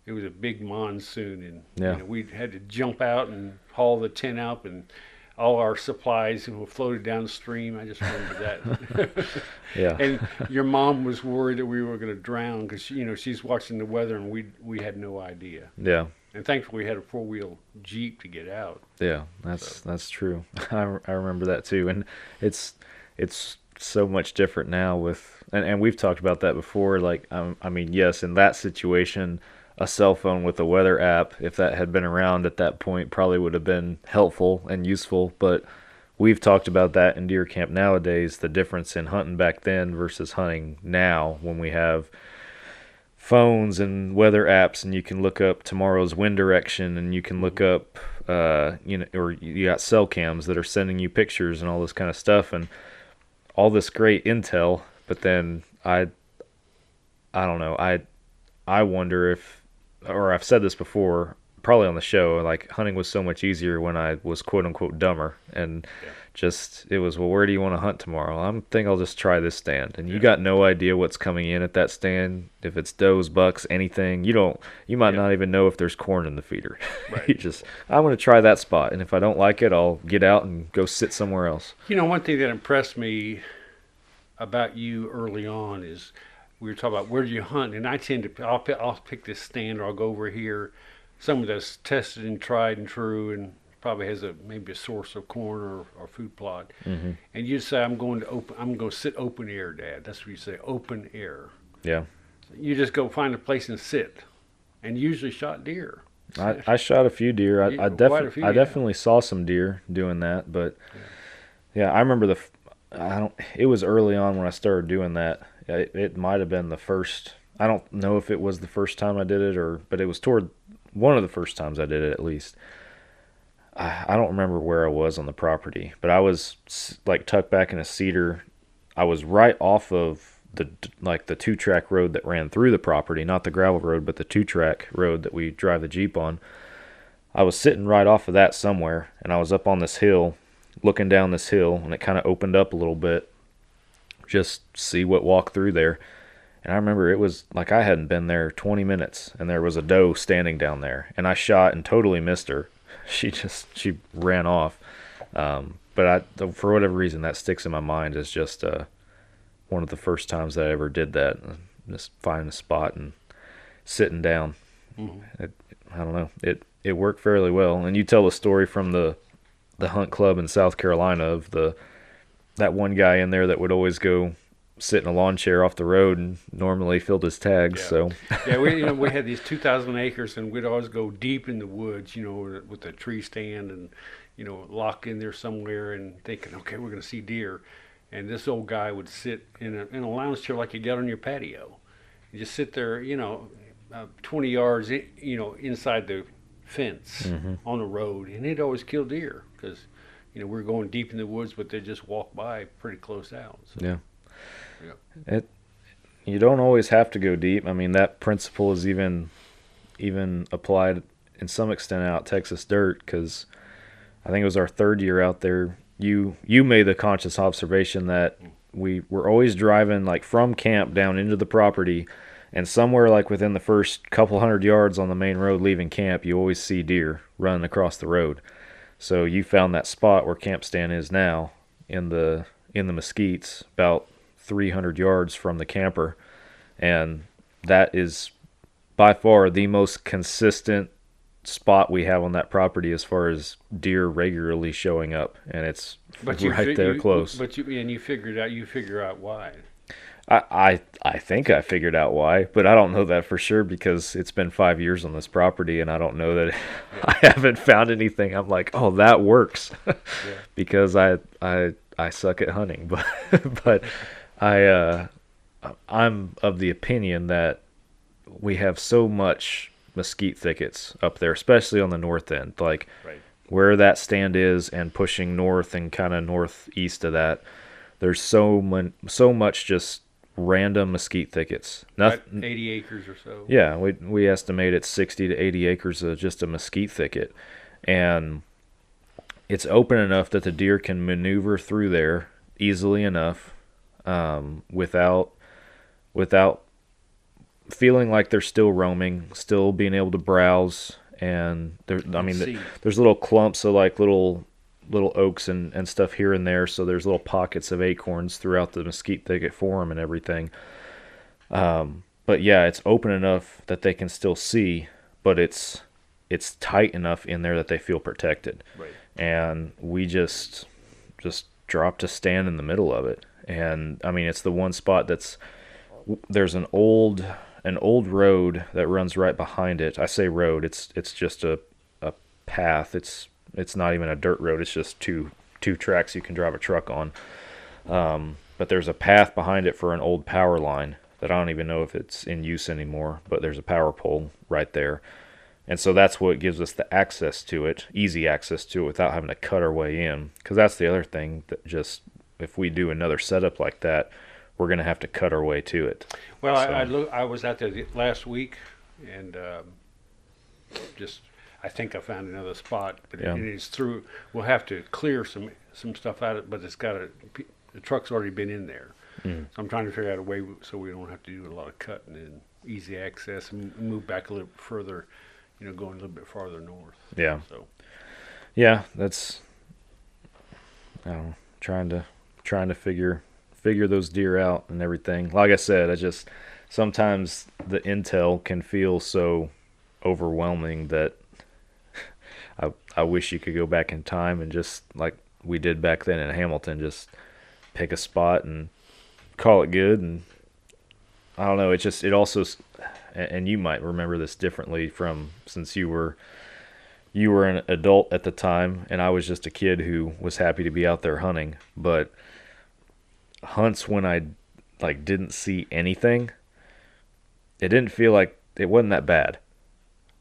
it was a big monsoon, and we had to jump out and haul the tent up, and all our supplies floated downstream. I just remember that. Yeah. And your mom was worried that we were going to drown, because she's watching the weather, and we had no idea. Yeah. And thankfully, we had a 4-wheel Jeep to get out. Yeah, that's true. I remember that too, and it's so much different now with, and we've talked about that before. Like, I mean, yes, in that situation, a cell phone with a weather app, if that had been around at that point, probably would have been helpful and useful. But we've talked about that in deer camp nowadays, the difference in hunting back then versus hunting now, when we have phones and weather apps, and you can look up tomorrow's wind direction, and you can look up or you got cell cams that are sending you pictures and all this kind of stuff, and all this great intel. But then I don't know, I wonder if, or I've said this before probably on the show, like, hunting was so much easier when I was quote unquote dumber and it was, well, where do you want to hunt tomorrow? I think I'll just try this stand. And you got no idea what's coming in at that stand. If it's does, bucks, anything, you might not even know if there's corn in the feeder. Right. I'm going to try that spot. And if I don't like it, I'll get out and go sit somewhere else. One thing that impressed me about you early on is we were talking about where do you hunt, and I tend to I'll pick this stand, or I'll go over here, somewhere that's tested and tried and true, and probably has maybe a source of corn or food plot. Mm-hmm. And you say, I'm going to sit open air, Dad. That's what you say, open air. Yeah. You just go find a place and sit, and usually shot deer. I shot a few deer. I definitely saw some deer doing that, but yeah, I remember it was early on when I started doing that. It might have been the first. I don't know if it was the first time I did it, but it was toward one of the first times I did it, at least. I don't remember where I was on the property, but I was like tucked back in a cedar. I was right off of the 2-track road that ran through the property, not the gravel road, but the 2-track road that we drive the Jeep on. I was sitting right off of that somewhere, and I was up on this hill, looking down this hill, and it kind of opened up a little bit, just see what walked through there. And I remember it was like I hadn't been there 20 minutes, and there was a doe standing down there, and I shot and totally missed her. She ran off. But for whatever reason, that sticks in my mind as just one of the first times that I ever did that. Just finding a spot and sitting down. Mm-hmm. I don't know. It worked fairly well. And you tell the story from the hunt club in South Carolina of that one guy in there that would always go sit in a lawn chair off the road and normally filled his tags. Yeah. So yeah, we had these 2,000 acres, and we'd always go deep in the woods, with a tree stand, and lock in there somewhere and thinking, okay, we're going to see deer. And this old guy would sit in a lounge chair like you got on your patio. You just sit there, 20 yards, inside the fence mm-hmm. on the road, and he'd always kill deer because, we're going deep in the woods, but they just walk by pretty close out. So. Yeah. You don't always have to go deep. I mean, that principle is even applied in some extent out Texas dirt, because I think it was our third year out there. You made the conscious observation that we were always driving like from camp down into the property, and somewhere like within the first couple hundred yards on the main road leaving camp, you always see deer running across the road. So you found that spot where Camp Stan is now in the mesquites, about 300 yards from the camper, and that is by far the most consistent spot we have on that property as far as deer regularly showing up, and it's right there close. But you figure out why. I think I figured out why, but I don't know that for sure because it's been 5 years on this property, and I don't know that I haven't found anything. I'm like, oh, that works, because I suck at hunting, but I'm of the opinion that we have so much mesquite thickets up there, especially on the north end, like where that stand is and pushing north and kind of northeast of that. There's so much just random mesquite thickets. Nothing, 80 acres or so. Yeah, we estimate it's 60 to 80 acres of just a mesquite thicket, and it's open enough that the deer can maneuver through there easily enough, without feeling like they're still roaming, still being able to browse. And there's little clumps of like little oaks and stuff here and there, so there's little pockets of acorns throughout the mesquite thicket for them and everything. But yeah, it's open enough that they can still see, but it's tight enough in there that they feel protected. Right. And we just dropped a stand in the middle of it. And I mean, it's the one spot there's an old road that runs right behind it. I say road, it's just a path. It's not even a dirt road. It's just two tracks you can drive a truck on. But there's a path behind it for an old power line that I don't even know if it's in use anymore, but there's a power pole right there. And so that's what gives us the access to it, easy access to it without having to cut our way in. Because that's the other thing, that just if we do another setup like that, we're going to have to cut our way to it. Well, I was out there last week, and I think I found another spot, but Yeah. it is through. We'll have to clear some stuff out of it, but the truck's already been in there. Mm. So I'm trying to figure out a way so we don't have to do a lot of cutting and easy access and move back a little further, going a little bit farther north. Yeah. So Yeah, that's, I don't know, trying to figure those deer out and everything. Like I said, sometimes the intel can feel so overwhelming that I wish you could go back in time and just, like we did back then in Hamilton, just pick a spot and call it good. And I don't know, it also, and you might remember this differently since you were an adult at the time, and I was just a kid who was happy to be out there hunting. But hunts when I didn't see anything, it didn't feel like it wasn't that bad.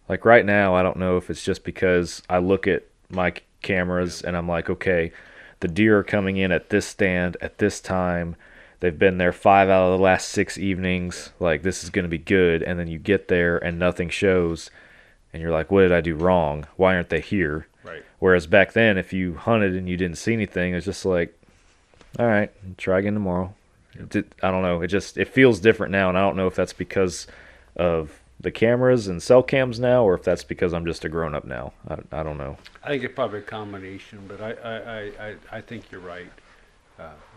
Like right now, I don't know if it's just because I look at my cameras and I'm like, okay, the deer are coming in at this stand at this time. They've been there 5 out of the last 6 evenings. Like, this is going to be good. And then you get there and nothing shows. And you're like, what did I do wrong? Why aren't they here? right. Whereas back then, if you hunted and you didn't see anything, it's just like, all right, try again tomorrow. I don't know. It feels different now, and I don't know if that's because of the cameras and cell cams now, or if that's because I'm just a grown up now. I don't know. I think it's probably a combination, but I think you're right.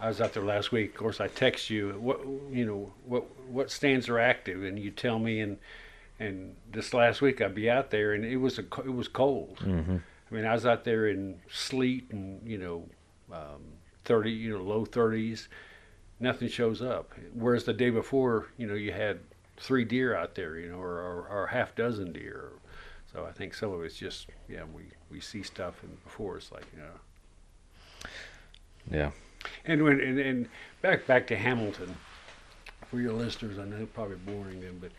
I was out there last week. Of course, I text you. What stands are active, and you tell me. And this last week I'd be out there, and it was cold. Mm-hmm. I mean, I was out there in sleet and 30, low 30s. Nothing shows up. Whereas the day before, you had 3 deer out there, or half dozen deer. So I think some of it's just we see stuff, and before it's like Yeah. And back to Hamilton, for your listeners, I know it's probably boring them, but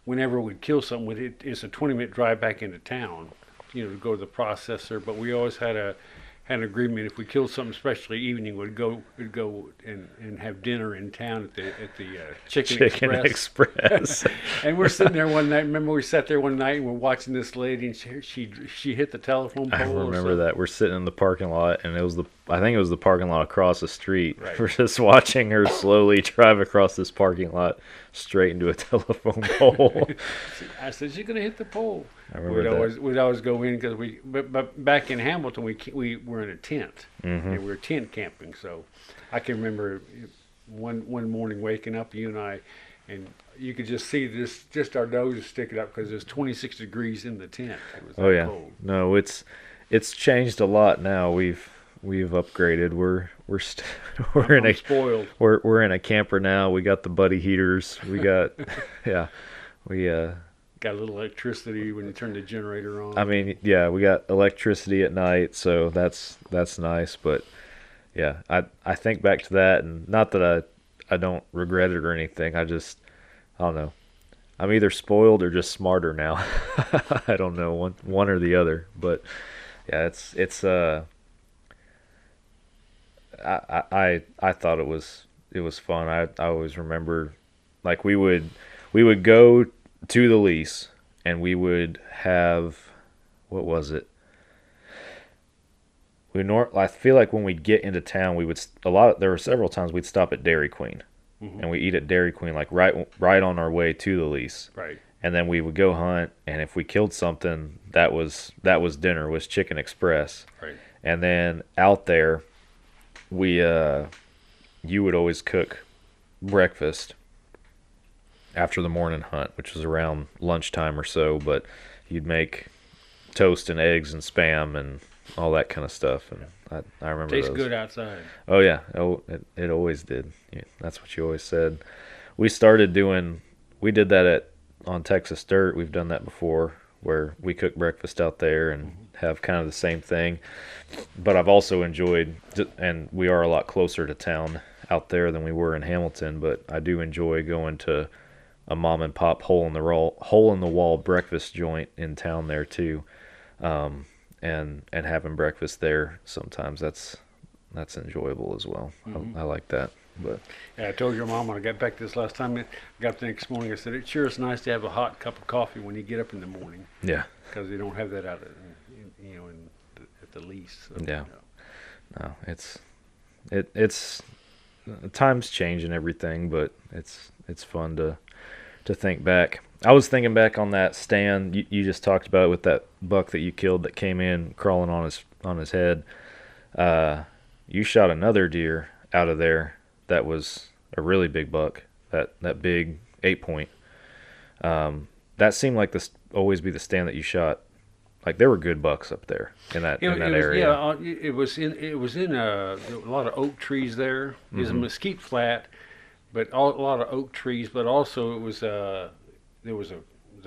whenever we'd kill something, it's a 20-minute drive back into town, to go to the processor. But we always had an agreement: if we killed something, especially evening, we'd go and have dinner in town at the Chicken Express. And we're sitting there one night. Remember, we sat there one night and we're watching this lady, and she hit the telephone pole. I remember that. We're sitting in the parking lot, and I think it was the parking lot across the street. Right. We're just watching her slowly drive across this parking lot straight into a telephone pole. I said, she's gonna hit the pole. I remember We'd always go in because but back in Hamilton we were in a tent. Mm-hmm. And we were tent camping. So I can remember one morning waking up, you and I, and you could just see just our noses sticking up because it was 26 degrees in the tent. It was Oh yeah, cold. no, it's changed a lot now. We've upgraded. I'm spoiled. We're in a camper now. We got the buddy heaters. We got Got a little electricity when you turn the generator on. I mean, yeah, we got electricity at night, so that's nice. But yeah, I think back to that, and not that I don't regret it or anything. I don't know. I'm either spoiled or just smarter now. I don't know, one or the other. But yeah, it's I thought it was fun. I always remember, like, we would go to the lease, and we would have, what was it? I feel like when we'd get into town, there were several times we'd stop at Dairy Queen, Mm-hmm. and we eat at Dairy Queen, like right on our way to the lease. Right. And then we would go hunt, and if we killed something, that was dinner, was Chicken Express. Right. And then out there, you would always cook breakfast after the morning hunt, which was around lunchtime or so, but you'd make toast and eggs and Spam and all that kind of stuff, and I remember Tastes those. good outside. Oh yeah, it always did. Yeah, that's what you always said. We did that on Texas Dirt. We've done that before, where we cook breakfast out there and have kind of the same thing. But I've also enjoyed, and we are a lot closer to town out there than we were in Hamilton, but I do enjoy going to a mom and pop hole in the wall breakfast joint in town there too, and having breakfast there. Sometimes that's enjoyable as well. I like that. But Yeah, I told your mom when I got back this last time, I got up the next morning, I said, it sure is nice to have a hot cup of coffee when you get up in the morning. yeah, Because they don't have that out at the least. So, Yeah. no, it's times change and everything, but it's fun to think back. I was thinking back on that stand you just talked about with that buck that you killed that came in crawling on his head. You shot another deer out of there that was a really big buck, that big 8-point. That seemed like this always be the stand that you shot. Like there were good bucks up there in that area. Yeah, it was in a lot of oak trees there. It was a mesquite flat, but a lot of oak trees. But also it was the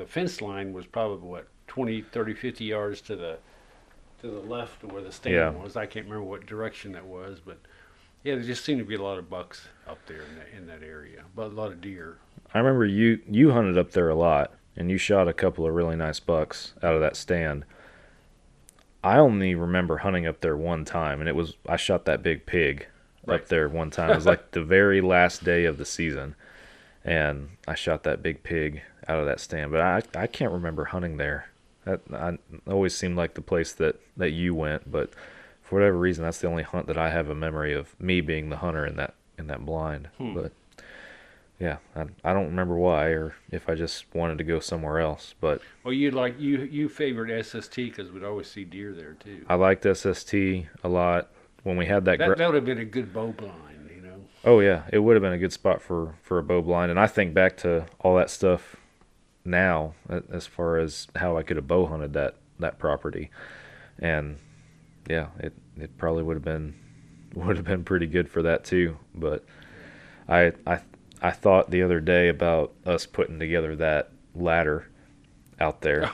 fence line was probably 20, 30, 50 yards to the left of where the stand was. I can't remember what direction that was, but yeah, there just seemed to be a lot of bucks up there in that area, but a lot of deer. I remember you hunted up there a lot, and you shot a couple of really nice bucks out of that stand. I only remember hunting up there one time, and I shot that big pig up there one time. It was like the very last day of the season, and I shot that big pig out of that stand. But I can't remember hunting there. That always seemed like the place that you went, but for whatever reason, that's the only hunt that I have a memory of me being the hunter in that blind. But yeah, I don't remember why, or if I just wanted to go somewhere else. But well, you favored SST because we'd always see deer there too. I liked SST a lot when we had that. That would have been a good bow blind, you know. Oh yeah, it would have been a good spot for a bow blind, and I think back to all that stuff now as far as how I could have bow hunted that property, and yeah, it probably would have been pretty good for that too. But I thought the other day about us putting together that ladder out there,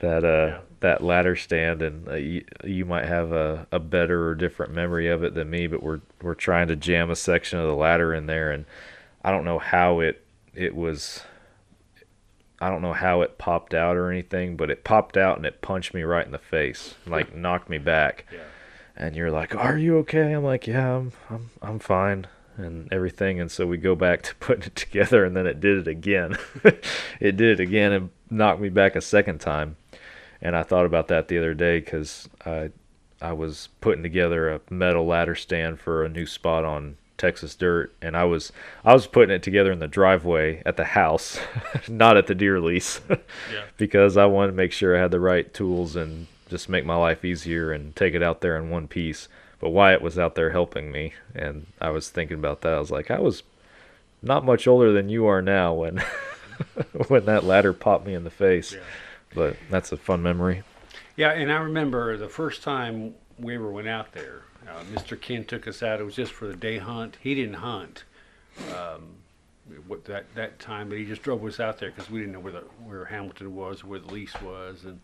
that ladder stand, and you might have a better or different memory of it than me, but we're trying to jam a section of the ladder in there, and I don't know how it was. I don't know how it popped out or anything, but it popped out and it punched me right in the face, like knocked me back. Yeah. And you're like, "Are you okay?" I'm like, "Yeah, I'm fine," and everything. And so we go back to putting it together, and then it did it again. It did it again and knocked me back a second time. And I thought about that the other day because I was putting together a metal ladder stand for a new spot on Texas dirt, and I was putting it together in the driveway at the house, not at the deer lease, because I wanted to make sure I had the right tools and just make my life easier and take it out there in one piece. But Wyatt was out there helping me, and I was thinking about that. I was like, I was not much older than you are now when when that ladder popped me in the face. Yeah. But that's a fun memory. Yeah, and I remember the first time we ever went out there. Mr. Ken took us out. It was just for the day hunt. He didn't hunt that time, but he just drove us out there because we didn't know where Hamilton was, where the lease was, and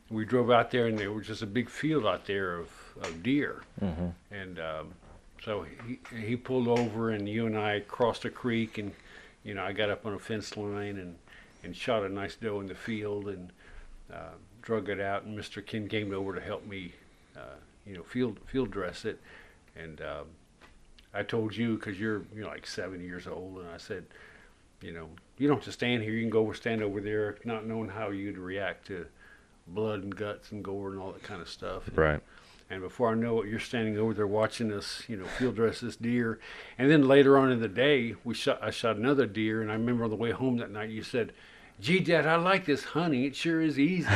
we drove out there, and there was just a big field out there of deer. Mm-hmm. And so he pulled over, and you and I crossed a creek, and I got up on a fence line and shot a nice doe in the field and drug it out, and Mr. Ken came over to help me. Field dress it, and I told you because you're like 7 years old, and I said, you don't just stand here. You can go stand over there, not knowing how you'd react to blood and guts and gore and all that kind of stuff. Right. And before I know it, you're standing over there watching us, field dress this deer. And then later on in the day, I shot another deer, and I remember on the way home that night, you said, "Gee, Dad, I like this hunting. It sure is easy."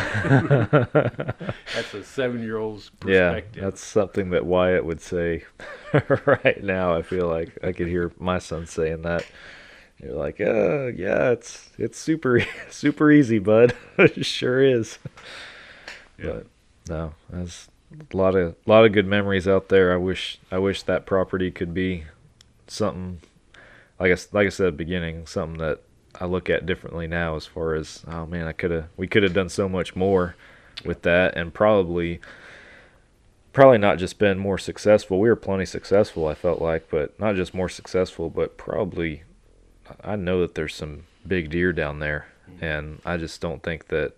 That's a 7-year-old's perspective. Yeah, that's something that Wyatt would say right now. I feel like I could hear my son saying that. You're like, yeah, it's super super easy, bud. It sure is. Yeah. But no, there's a lot of good memories out there. I wish that property could be something like I said at the beginning, something that I look at differently now as far as, oh man, we could have done so much more with that, and probably not just been more successful. We were plenty successful, I felt like, but not just more successful, but probably I know that there's some big deer down there, and I just don't think that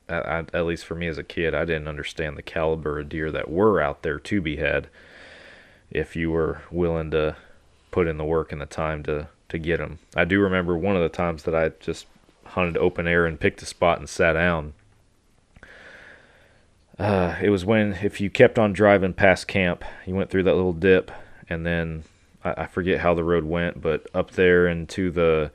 at least for me as a kid, I didn't understand the caliber of deer that were out there to be had if you were willing to put in the work and the time to get them. I do remember one of the times that I just hunted open air and picked a spot and sat down. It was when, if you kept on driving past camp, you went through that little dip, and then I forget how the road went, but up there and to the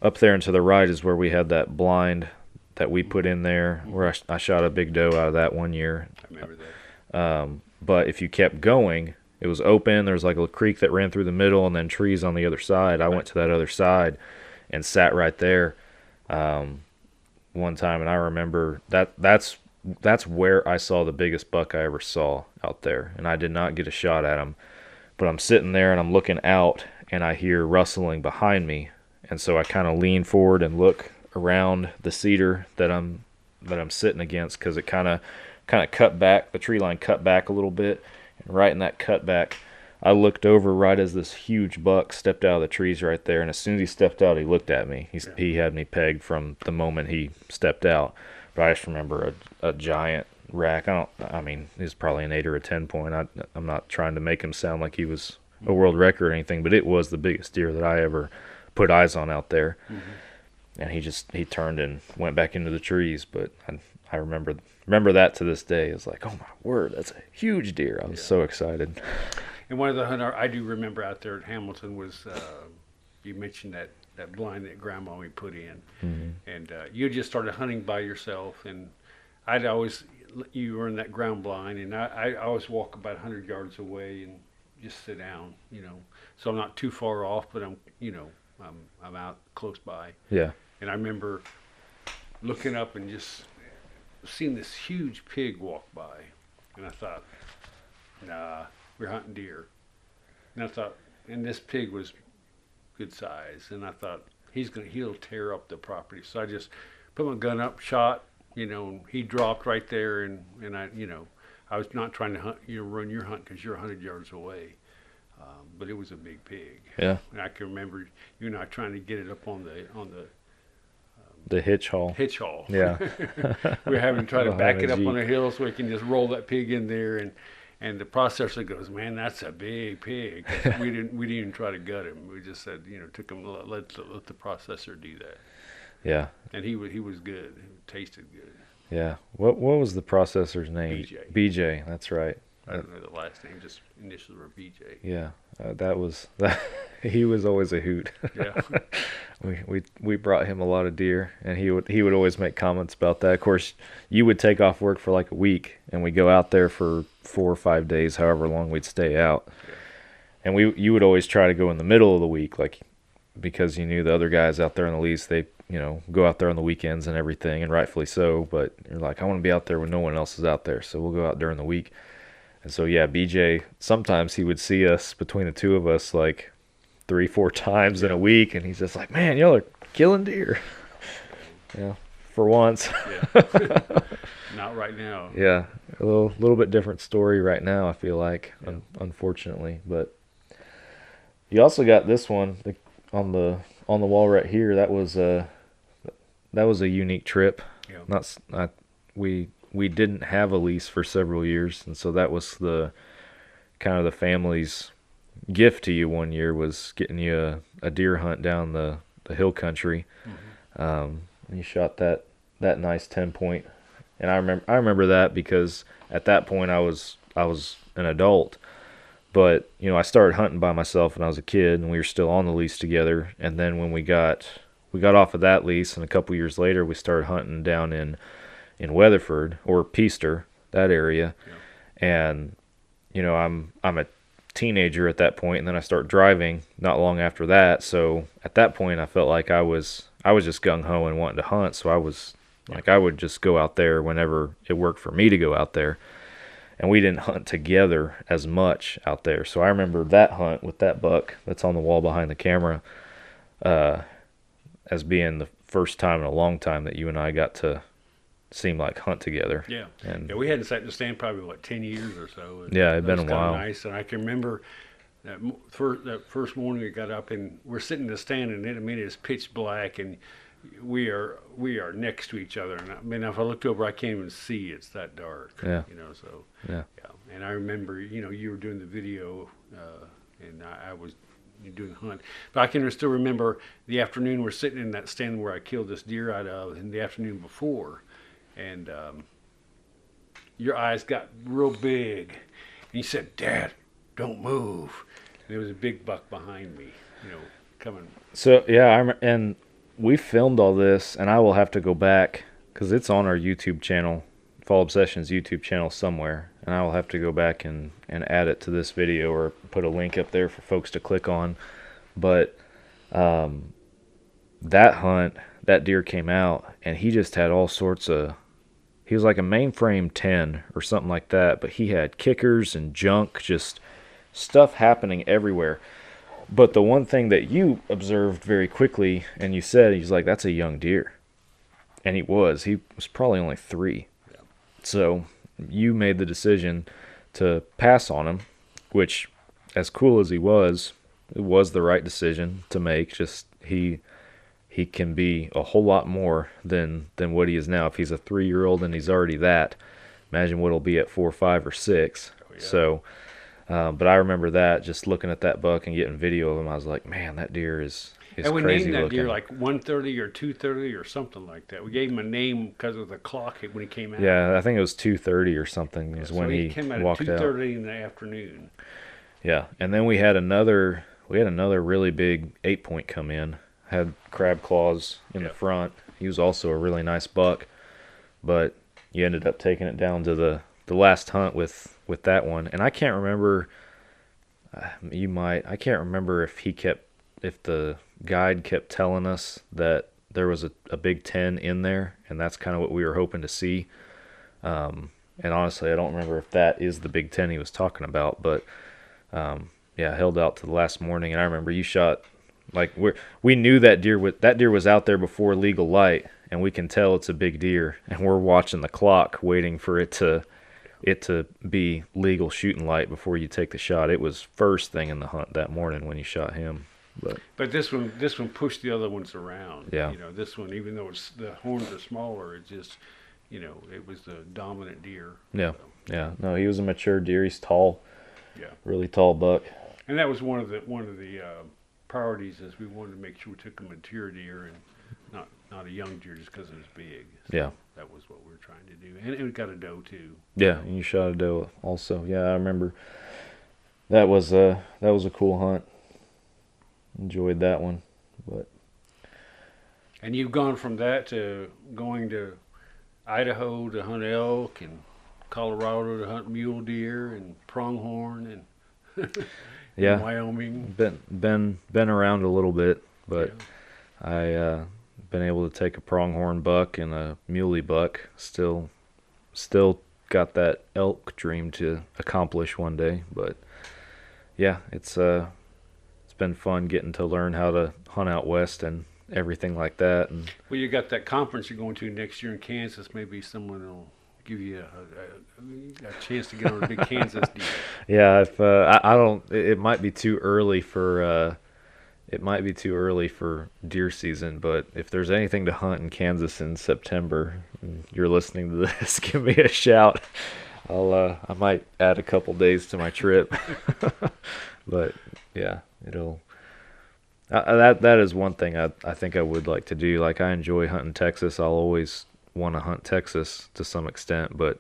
right is where we had that blind that we put in there, where I shot a big doe out of that one year. I remember that. But if you kept going, it was open. There was like a creek that ran through the middle and then trees on the other side. I went to that other side and sat right there one time, and I remember that's where I saw the biggest buck I ever saw out there, and I did not get a shot at him. But I'm sitting there and I'm looking out, and I hear rustling behind me, and so I kind of lean forward and look around the cedar that I'm sitting against, because it kind of cut back. The tree line cut back a little bit. And right in that cutback, I looked over right as this huge buck stepped out of the trees right there. And as soon as he stepped out, he looked at me. He had me pegged from the moment he stepped out. But I just remember a giant rack. I mean, he was probably an 8 or a 10 point. I'm not trying to make him sound like he was a world record or anything, but it was the biggest deer that I ever put eyes on out there. Mm-hmm. And he turned and went back into the trees. But I remember that to this day. It's like, oh my word, that's a huge deer. I was so excited. And one of the hunter I do remember out there at Hamilton was, you mentioned that blind that Grandma we put in. Mm-hmm. And you just started hunting by yourself, and you were in that ground blind, and I always walk about 100 yards away and just sit down, so I'm not too far off, but I'm out close by. Yeah. And I remember looking up and just seeing this huge pig walk by, and I thought, nah, we're hunting deer. And this pig was good size, and I thought he'll tear up the property. So I just put my gun up, shot, and he dropped right there, and I was not trying to run your hunt because you're 100 yards away, but it was a big pig. Yeah. And I can remember you and I trying to get it up on the hitch haul. Yeah. We were having to try to back it up on a hill so we can just roll that pig in there, and the processor goes, man, that's a big pig. we didn't even try to gut him. We just said, took him, let the processor do that. Yeah. And he was good. It tasted good. Yeah. What was the processor's name? BJ. BJ. That's right. I don't know the last name. Just initials were BJ. Yeah. He was always a hoot. Yeah. we brought him a lot of deer, and he would always make comments about that. Of course, you would take off work for like a week, and we'd go out there for 4 or 5 days, however long we'd stay out. Yeah. And you would always try to go in the middle of the week, like, because you knew the other guys out there on the lease, they go out there on the weekends and everything, and rightfully so. But you're like, I want to be out there when no one else is out there, so we'll go out during the week. And so yeah, BJ, sometimes he would see us between the two of us like 3-4 times in a week, and he's just like, man, y'all are killing deer. Yeah, for once. Yeah. Not right now. Yeah, a little bit different story right now, I feel like, unfortunately. But you also got this one on the wall right here. That was a unique trip. Yeah. We didn't have a lease for several years, and so that was the kind of the family's gift to you one year, was getting you a deer hunt down the hill country. Mm-hmm. You shot that nice 10 point, and I remember that because at that point I was an adult, but I started hunting by myself when I was a kid, and we were still on the lease together. And then when we got off of that lease, and a couple years later we started hunting down in Weatherford or Peaster, that area. Yeah. And I'm a teenager at that point, and then I start driving not long after that. So at that point I felt like I was just gung-ho and wanting to hunt. So I was like, I would just go out there whenever it worked for me to go out there. And we didn't hunt together as much out there. So I remember that hunt with that buck that's on the wall behind the camera as being the first time in a long time that you and I got to seem like hunt together. Yeah. And we hadn't sat in the stand probably 10 years or so. Yeah, it'd been a while. Nice. And I can remember that first morning we got up, and we're sitting in the stand, and it's pitch black, and we are next to each other, and I mean, if I looked over, I can't even see. It's that dark. Yeah. So Yeah. And I remember, you were doing the video, and I was doing the hunt, but I can still remember the afternoon we're sitting in that stand where I killed this deer out of in the afternoon before, and your eyes got real big, and you said, "Dad, don't move." And there was a big buck behind me, coming. So yeah, and we filmed all this, and I will have to go back because it's on our YouTube channel, Fall Obsession's YouTube channel somewhere, and I will have to go back and add it to this video or put a link up there for folks to click on. But that hunt, that deer came out, and he just had all sorts of. He was like a mainframe 10 or something like that, but he had kickers and junk, just stuff happening everywhere. But the one thing that you observed very quickly, and you said, he's like, that's a young deer. And he was probably only 3. Yeah. So you made the decision to pass on him, which, as cool as he was, it was the right decision to make. Just he can be a whole lot more than what he is now. If he's a 3-year-old and he's already that, imagine what he'll be at 4, 5, or 6. Oh, yeah. So, but I remember that, just looking at that buck and getting video of him, I was like, man, that deer is and we crazy named that looking. deer like 1:30 or 2:30 or something like that. We gave him a name because of the clock when he came out. Yeah, I think it was 2:30 or something is when he came out walked at out. 2:30 in the afternoon. Yeah, and then we had another really big 8-point come in. Had crab claws in the front. He was also a really nice buck, but you ended up taking it down to the last hunt with that one. And I can't remember. I can't remember if the guide kept telling us that there was a big 10 in there, and that's kind of what we were hoping to see. And honestly, I don't remember if that is the big 10 he was talking about, but yeah, held out to the last morning. And I remember you shot. Like we knew that deer was out there before legal light, and we can tell it's a big deer, and we're watching the clock waiting for it to be legal shooting light before you take the shot. It was first thing in the hunt that morning when you shot him. But this one pushed the other ones around. Yeah. This one, even though the horns are smaller, it just it was the dominant deer. Yeah. So. Yeah. No, he was a mature deer. He's tall. Yeah. Really tall buck. And that was one of the priorities, is we wanted to make sure we took a mature deer and not a young deer just because it was big. So yeah. That was what we were trying to do. And it got a doe too. Yeah, and you shot a doe also. Yeah, I remember. That was a cool hunt. Enjoyed that one. And you've gone from that to going to Idaho to hunt elk, and Colorado to hunt mule deer and pronghorn, and yeah, Wyoming. Been around a little bit, but I been able to take a pronghorn buck and a muley buck. Still got that elk dream to accomplish one day, but yeah, it's been fun getting to learn how to hunt out west and everything like that. And well, you got that conference you're going to next year in Kansas. Maybe someone will give you a chance to get on a big Kansas deal. Yeah, if I don't, it might be too early for deer season. But if there's anything to hunt in Kansas in September, and you're listening to this, give me a shout. I might add a couple days to my trip. But yeah, it'll. That is one thing I think I would like to do. Like, I enjoy hunting Texas. I'll always want to hunt Texas to some extent, but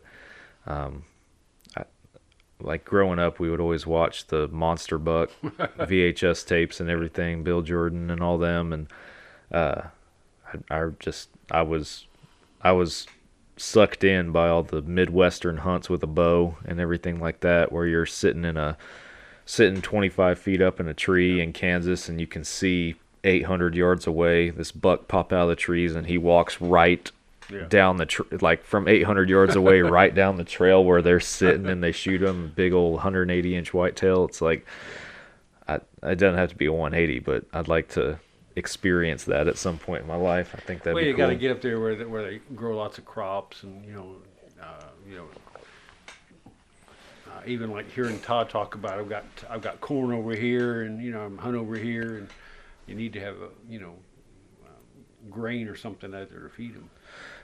like growing up, we would always watch the Monster Buck VHS tapes and everything, Bill Jordan and all them, and I was sucked in by all the Midwestern hunts with a bow and everything like that, where you're sitting 25 feet up in a tree in Kansas, and you can see 800 yards away this buck pop out of the trees, and he walks right down like from 800 yards away, right down the trail where they're sitting, and they shoot him. Big old 180-inch whitetail. It's like, it doesn't have to be a 180, but I'd like to experience that at some point in my life. I think that'd be cool. You got to get up there where they grow lots of crops, and even like hearing Todd talk about, I've got corn over here, and I'm hunting over here, and you need to have grain or something out there to feed them,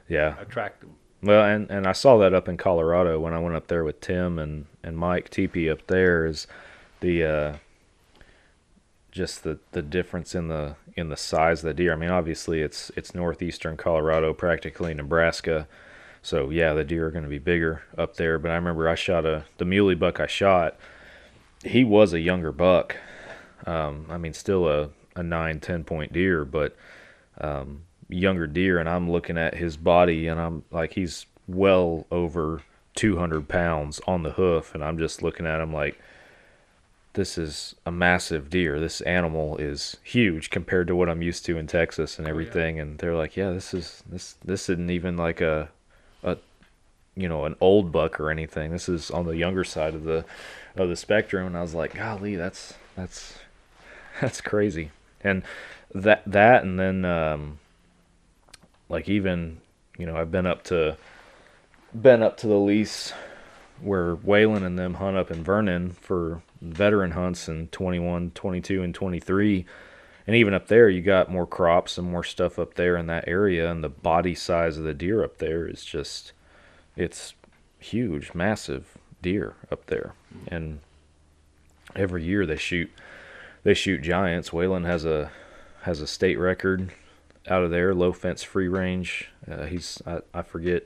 Yeah. attract them. Well, and I saw that up in Colorado when I went up there with Tim and Mike TP up there, is the just the difference in the size of the deer. I mean, obviously it's northeastern Colorado, practically Nebraska. So yeah, the deer are going to be bigger up there. But I remember I shot the muley buck I shot. He was a younger buck. I mean, still a 9-10 point deer, but younger deer. And I'm looking at his body, and I'm like, he's well over 200 pounds on the hoof, and I'm just looking at him like, this is a massive deer. This animal is huge compared to what I'm used to in Texas and everything. And they're like, yeah, this isn't even like a an old buck or anything. This is on the younger side of the spectrum. And I was like, golly, that's crazy. And that and then like, even I've been up to the lease where Waylon and them hunt up in Vernon for veteran hunts in 21, 22, and 23. And even up there, you got more crops and more stuff up there in that area. And the body size of the deer up there is just, it's huge, massive deer up there. And every year they shoot giants. Waylon has a state record out of there, low fence free range. I forget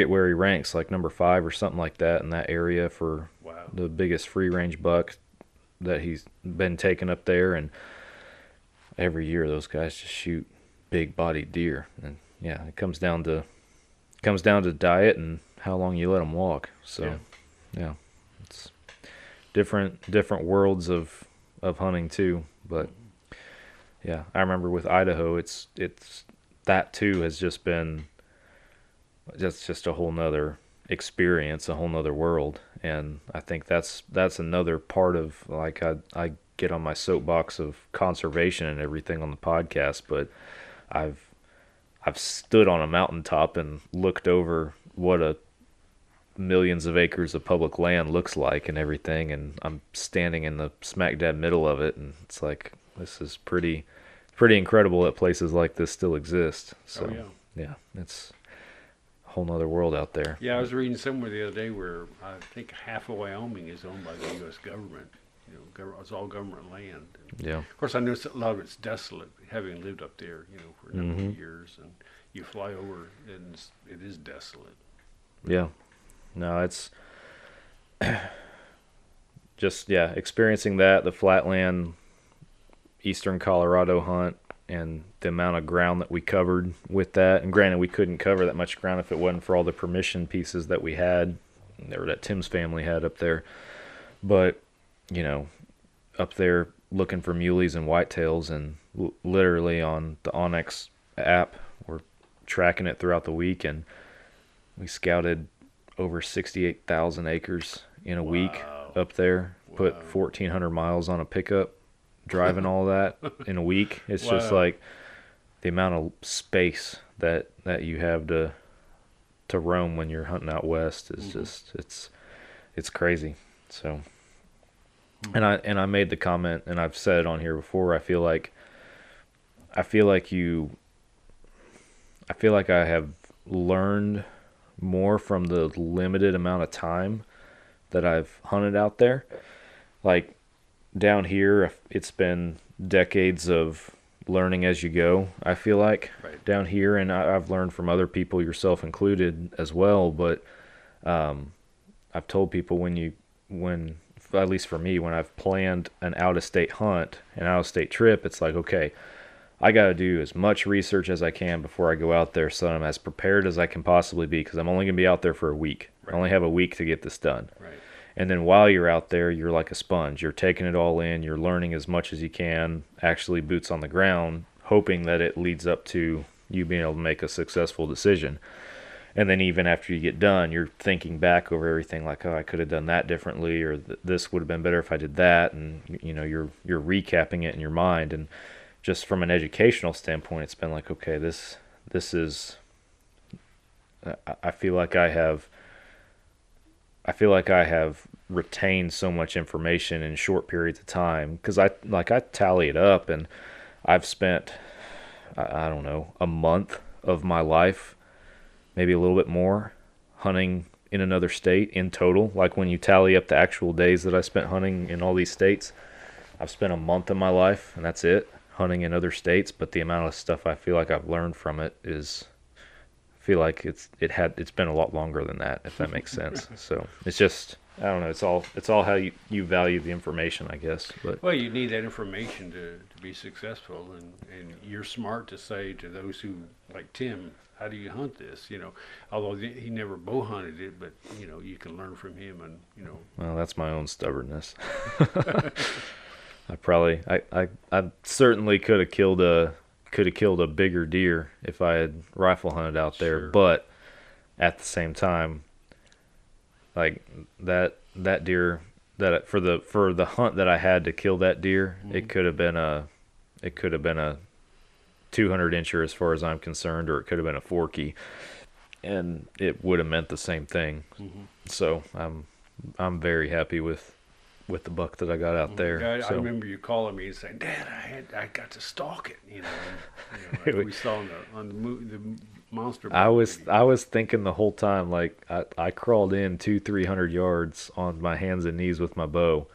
where he ranks, like number 5 or something like that in that area for the biggest free range buck that he's been taking up there. And every year those guys just shoot big bodied deer. And yeah, it comes down to diet and how long you let them walk. So yeah, it's different worlds of hunting too. But yeah, I remember with Idaho, it's that too has just been, that's just a whole nother experience, a whole nother world. And I think that's another part of, like, I get on my soapbox of conservation and everything on the podcast, but I've stood on a mountaintop and looked over what a millions of acres of public land looks like and everything, and I'm standing in the smack dab middle of it, and it's like, this is pretty incredible that places like this still exist. So yeah, it's a whole nother world out there. Yeah, I was reading somewhere the other day where I think half of Wyoming is owned by the U.S. government. It's all government land. And yeah. Of course, I know a lot of it's desolate, having lived up there, for a number of years. And you fly over, and it is desolate. Yeah. No, it's just, experiencing the flatland eastern Colorado hunt and the amount of ground that we covered with that. And granted, we couldn't cover that much ground if it wasn't for all the permission pieces that we had, or that Tim's family had up there. But, up there looking for muleys and whitetails, and literally on the Onyx app, we're tracking it throughout the week, and we scouted over 68,000 acres in a week up there, put 1,400 miles on a pickup, driving all that in a week. It's just like the amount of space that you have to roam when you're hunting out west is just, it's crazy. So, and I made the comment, and I've said it on here before, I feel like I have learned more from the limited amount of time that I've hunted out there. Like, down here, it's been decades of learning as you go, I feel like, down here. And I've learned from other people, yourself included, as well. But I've told people when at least for me, when I've planned an out-of-state hunt, an out-of-state trip, it's like, okay, I got to do as much research as I can before I go out there, so I'm as prepared as I can possibly be, because I'm only going to be out there for a week. I only have a week to get this done. And then while you're out there, you're like a sponge. You're taking it all in. You're learning as much as you can, actually boots on the ground, hoping that it leads up to you being able to make a successful decision. And then even after you get done, you're thinking back over everything like, oh, I could have done that differently, or this would have been better if I did that. And, you're recapping it in your mind. And just from an educational standpoint, it's been like, okay, this is, I feel like I have retained so much information in short periods of time, because I tally it up, and I've spent, I don't know, a month of my life, maybe a little bit more, hunting in another state in total. Like when you tally up the actual days that I spent hunting in all these states, I've spent a month of my life, and that's it, hunting in other states. But the amount of stuff I feel like I've learned from it is, I feel like it's been a lot longer than that, if that makes sense. So it's just, I don't know, it's all how you value the information, I guess. But Well, you need that information to be successful, and you're smart to say to those who, like Tim, how do you hunt this? Although he never bow hunted it, but you can learn from him, and well, that's my own stubbornness. I certainly could have killed a bigger deer if I had rifle hunted out there, Sure. but at the same time, like that deer that for the hunt that I had to kill that deer, it could have been a 200 incher as far as I'm concerned, or it could have been a forky, and it would have meant the same thing. So I'm very happy with the buck that I got out there. I remember you calling me and saying, "Dad, I got to stalk it." Like we saw on the monster. I was thinking the whole time, like I crawled in 200-300 yards on my hands and knees with my bow,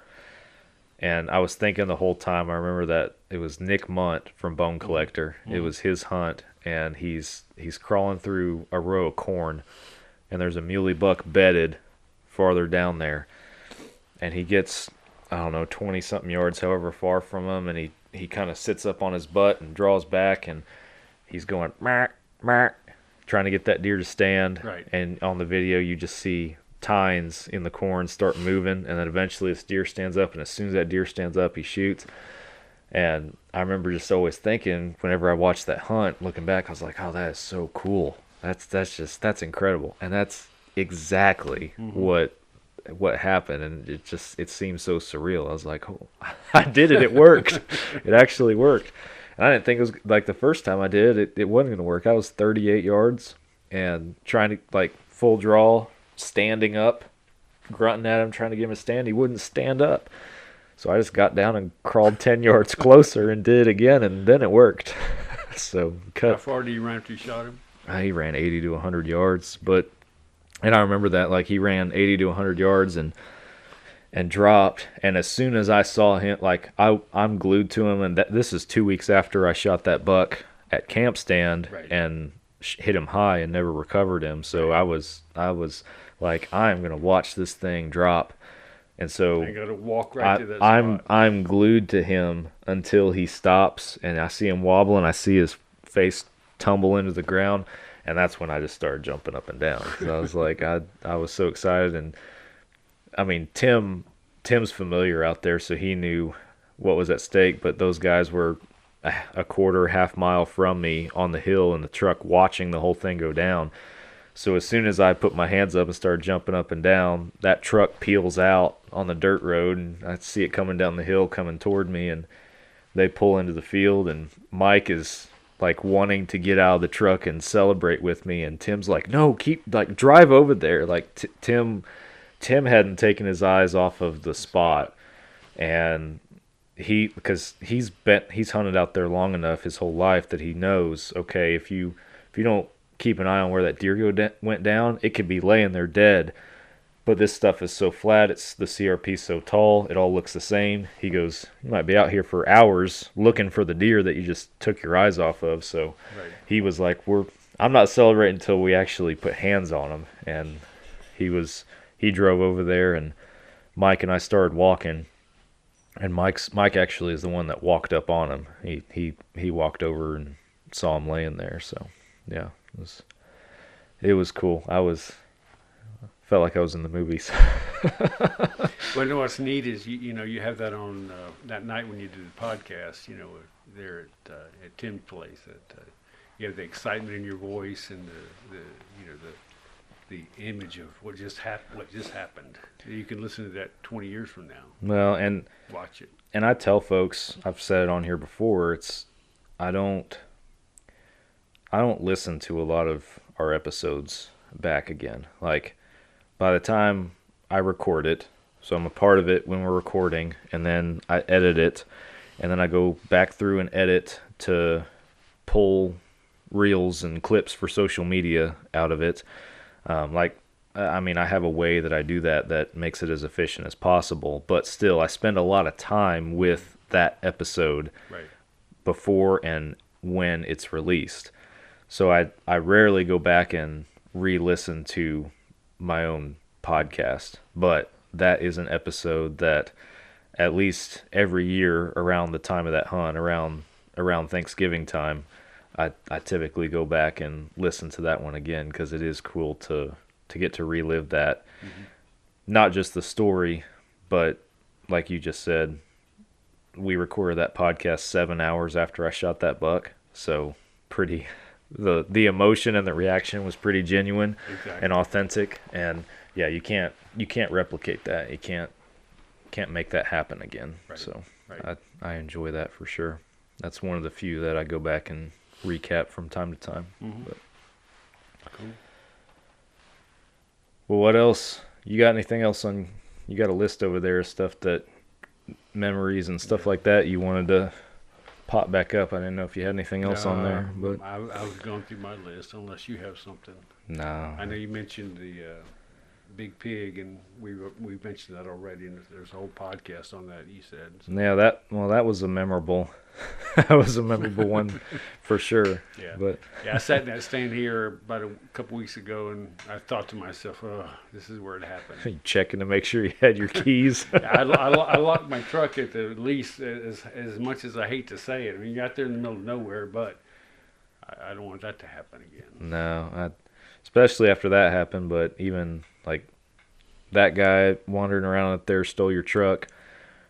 and I was thinking the whole time. I remember that it was Nick Munt from Bone Collector. It was his hunt, and he's crawling through a row of corn, and there's a muley buck bedded farther down there, and he gets, I don't know, 20-something yards, however far from him, and he kind of sits up on his butt and draws back, and he's going mark, mark, trying to get that deer to stand. Right. And on the video, you just see tines in the corn start moving, and then eventually this deer stands up, and as soon as that deer stands up, he shoots. And I remember just always thinking, whenever I watched that hunt, looking back, I was like, oh, that is so cool. That's incredible. And that's exactly what happened, and it seemed so surreal. I was like, oh, I did it. It worked. It actually worked. And I didn't think it was like the first time I did it wasn't going to work. I was 38 yards and trying to, like, full draw, standing up, grunting at him, trying to get him to stand. He wouldn't stand up. So I just got down and crawled 10 yards closer and did it again, and then it worked. So How far did you run after you shot him? He ran 80 to 100 yards, and I remember that, like, he ran 80 to 100 yards and dropped, and as soon as I saw him, like, I'm glued to him, and this is 2 weeks after I shot that buck at camp stand. Right. And hit him high and never recovered him. So I was like, I'm gonna watch this thing drop, and so I got to walk right to that spot. I'm glued to him until he stops, and I see him wobbling. I see his face tumble into the ground, and that's when I just started jumping up and down. So I was like, I was so excited. And I mean, Tim's familiar out there, so he knew what was at stake, but those guys were a quarter, half mile from me on the hill in the truck watching the whole thing go down. So as soon as I put my hands up and started jumping up and down, that truck peels out on the dirt road, and I see it coming down the hill coming toward me, and they pull into the field, and Mike is like wanting to get out of the truck and celebrate with me, and Tim's like, no, drive over there. Like Tim hadn't taken his eyes off of the spot, and because he's hunted out there long enough his whole life that he knows, okay, if you don't keep an eye on where that deer went down, it could be laying there dead. But this stuff is so flat, it's the CRP's so tall, it all looks the same. He goes, you might be out here for hours looking for the deer that you just took your eyes off of. So Right. He was like, I'm not celebrating until we actually put hands on him. And he drove over there, and Mike and I started walking. And Mike actually is the one that walked up on him. He walked over and saw him laying there. So yeah, it was cool. Felt like I was in the movies. Well, you know what's neat is you have that on that night when you did the podcast. There at Tim's place, that you have the excitement in your voice and the image of what just happened. You can listen to that 20 years from now. Well, and Watch it. And I tell folks, I've said it on here before, I don't listen to a lot of our episodes back again. Like, by the time I record it, so I'm a part of it when we're recording, and then I edit it, and then I go back through and edit to pull reels and clips for social media out of it. I mean, I have a way that I do that makes it as efficient as possible, but still, I spend a lot of time with that episode before and when it's released. So I rarely go back and re-listen to my own podcast, but that is an episode that at least every year around the time of that hunt, around Thanksgiving time, I typically go back and listen to that one again, because it is cool to get to relive that. Not just the story, but like you just said, we recorded that podcast 7 hours after I shot that buck, so the emotion and the reaction was pretty genuine and authentic, and yeah, you can't replicate that. You can't make that happen again. So I enjoy that for sure. That's one of the few that I go back and recap from time to time. But. Cool. Well, what else? You got anything else on? You got a list over there of stuff that memories and stuff like that you wanted to pop back up. I didn't know if you had anything else on there, but I was going through my list unless you have something. No. I know you mentioned the big pig, and we mentioned that already, and there's a whole podcast on that. You said. So. Yeah, that was a memorable. That was a memorable one for sure. Yeah. But yeah, I sat in that stand here about a couple weeks ago, and I thought to myself, "Oh, this is where it happened." you checking to make sure you had your keys. I locked my truck at the least, as much as I hate to say it. I mean, you're out there in the middle of nowhere, but I don't want that to happen again. No, especially after that happened. But even like that guy wandering around out there stole your truck.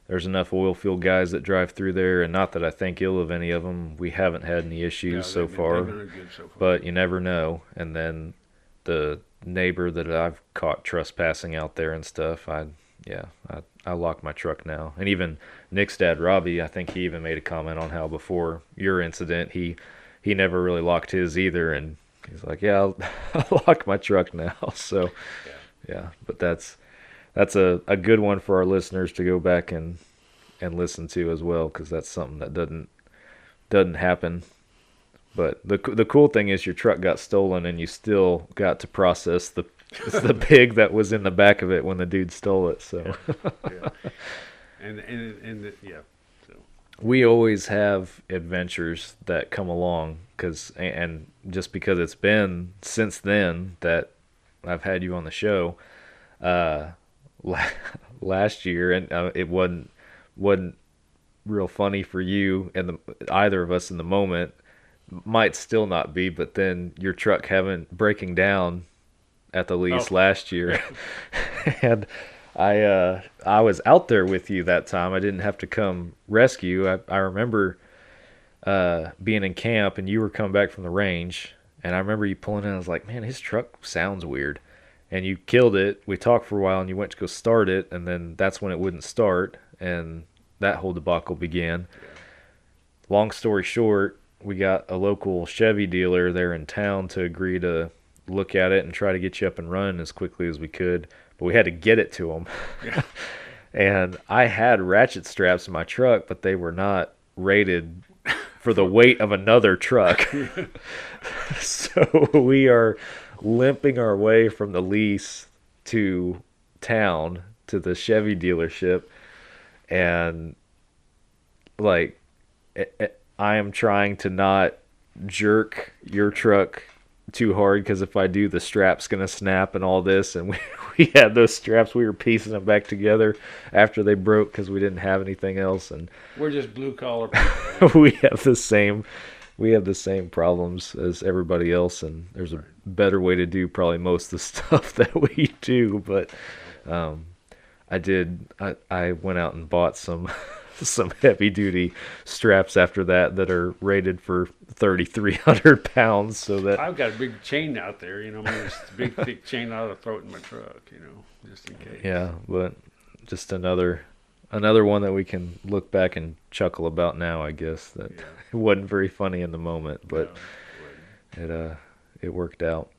There's enough oil field guys that drive through there, and not that I think ill of any of them. We haven't had any issues so far, good so far, but you never know. And then the neighbor that I've caught trespassing out there and stuff, I lock my truck now. And even Nick's dad, Robbie, I think he even made a comment on how before your incident, he never really locked his either, and he's like, yeah, I'll lock my truck now. So yeah, but that's a good one for our listeners to go back and listen to as well, because that's something that doesn't happen. But the cool thing is your truck got stolen, and you still got to process the pig that was in the back of it when the dude stole it. So yeah. And so we always have adventures that come along, and just because it's been since then that I've had you on the show. Last year, and it wasn't real funny for you and either of us in the moment. Might still not be, but then your truck breaking down at the least last year, and I was out there with you that time. I didn't have to come rescue. I remember being in camp, and you were coming back from the range, and I remember you pulling in. I was like, man, his truck sounds weird. And you killed it. We talked for a while, and you went to go start it, and then that's when it wouldn't start, and that whole debacle began. Yeah. Long story short, we got a local Chevy dealer there in town to agree to look at it and try to get you up and running as quickly as we could, but we had to get it to him. Yeah. And I had ratchet straps in my truck, but they were not rated for the weight of another truck. So we are limping our way from the lease to town to the Chevy dealership, and like I am trying to not jerk your truck too hard, because if I do, the strap's gonna snap and all this. And we had those straps, we were piecing them back together after they broke because we didn't have anything else, and we're just blue collar people. we have the same problems as everybody else, and there's a better way to do probably most of the stuff that we do. But I went out and bought some heavy duty straps after that are rated for 3,300 pounds, so that I've got a big chain out there, just a big thick chain out of throw it in my truck, just in case. Yeah, but just another one that we can look back and chuckle about now, I guess. That it wasn't very funny in the moment, but it worked out.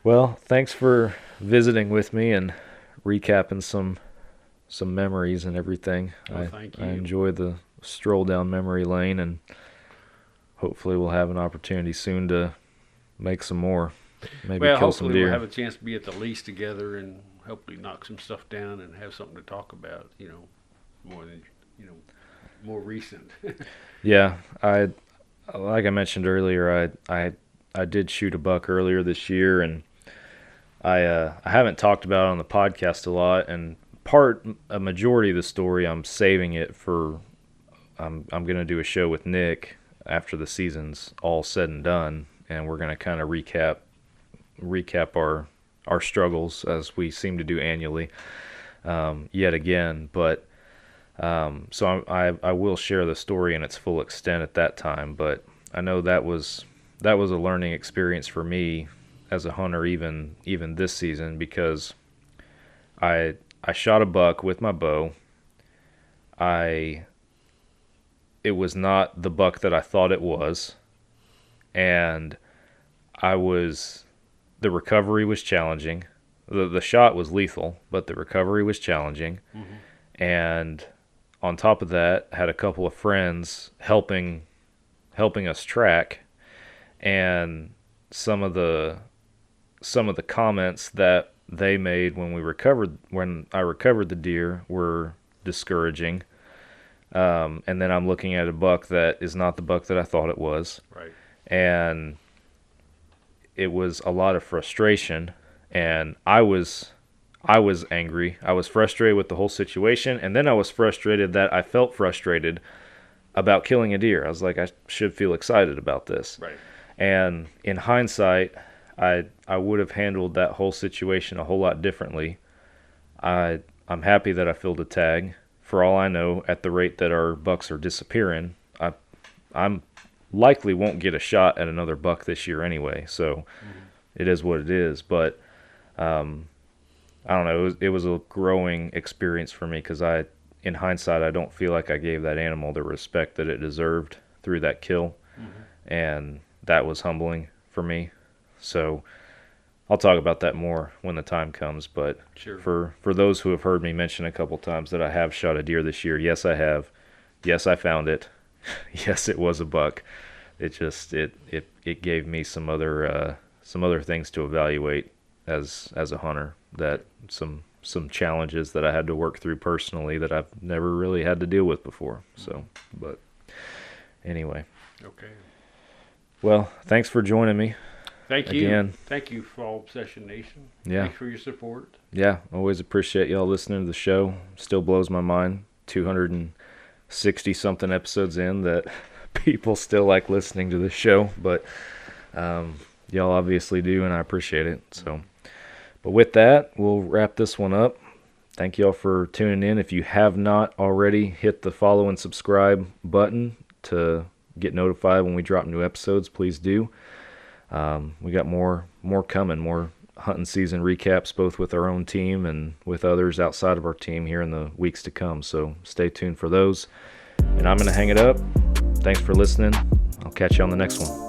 Well, thanks for visiting with me and recapping some memories and everything. Thank you. I enjoy the stroll down memory lane, and hopefully we'll have an opportunity soon to make some more. Maybe Well, kill some hopefully deer. we'll have a chance to be at the lease together and hopefully knock some stuff down and have something to talk about, more than, more recent. Yeah, like I mentioned earlier, I did shoot a buck earlier this year, and I haven't talked about it on the podcast a lot, and a majority of the story I'm saving it for. I'm going to do a show with Nick after the season's all said and done, and we're going to kind of recap our struggles as we seem to do annually, yet again. But so I will share the story in its full extent at that time. But I know that was a learning experience for me as a hunter, even this season, because I shot a buck with my bow. It was not the buck that I thought it was, and the recovery was challenging. The shot was lethal, but the recovery was challenging. Mm-hmm. And on top of that, had a couple of friends helping us track, and some of the comments that they made when I recovered the deer were discouraging. And then I'm looking at a buck that is not the buck that I thought it was. Right. And it was a lot of frustration, and I was angry. I was frustrated with the whole situation, and then I was frustrated that I felt frustrated about killing a deer. I was like, I should feel excited about this. Right. And in hindsight, I would have handled that whole situation a whole lot differently. I'm happy that I filled a tag. For all I know, at the rate that our bucks are disappearing, I'm likely won't get a shot at another buck this year anyway. So It is what it is. But I don't know. It was a growing experience for me, because in hindsight, I don't feel like I gave that animal the respect that it deserved through that kill, and that was humbling for me. So I'll talk about that more when the time comes. But sure. For those who have heard me mention a couple times that I have shot a deer this year, yes, I have. Yes, I found it. Yes, it was a buck. It just it gave me some other things to evaluate as a hunter, that some challenges that I had to work through personally that I've never really had to deal with before. So, but anyway. Okay. Well, thanks for joining me. Thank you. Again. Thank you, Fall Obsession Nation. Yeah. Thanks for your support. Yeah, always appreciate y'all listening to the show. Still blows my mind, 260-something episodes in, that people still like listening to the show. But y'all obviously do, and I appreciate it. So, but with that, we'll wrap this one up. Thank y'all for tuning in. If you have not already, hit the follow and subscribe button to get notified when we drop new episodes. Please do. We got more coming, more hunting season recaps, both with our own team and with others outside of our team here in the weeks to come. So stay tuned for those. And I'm going to hang it up. Thanks for listening. I'll catch you on the next one.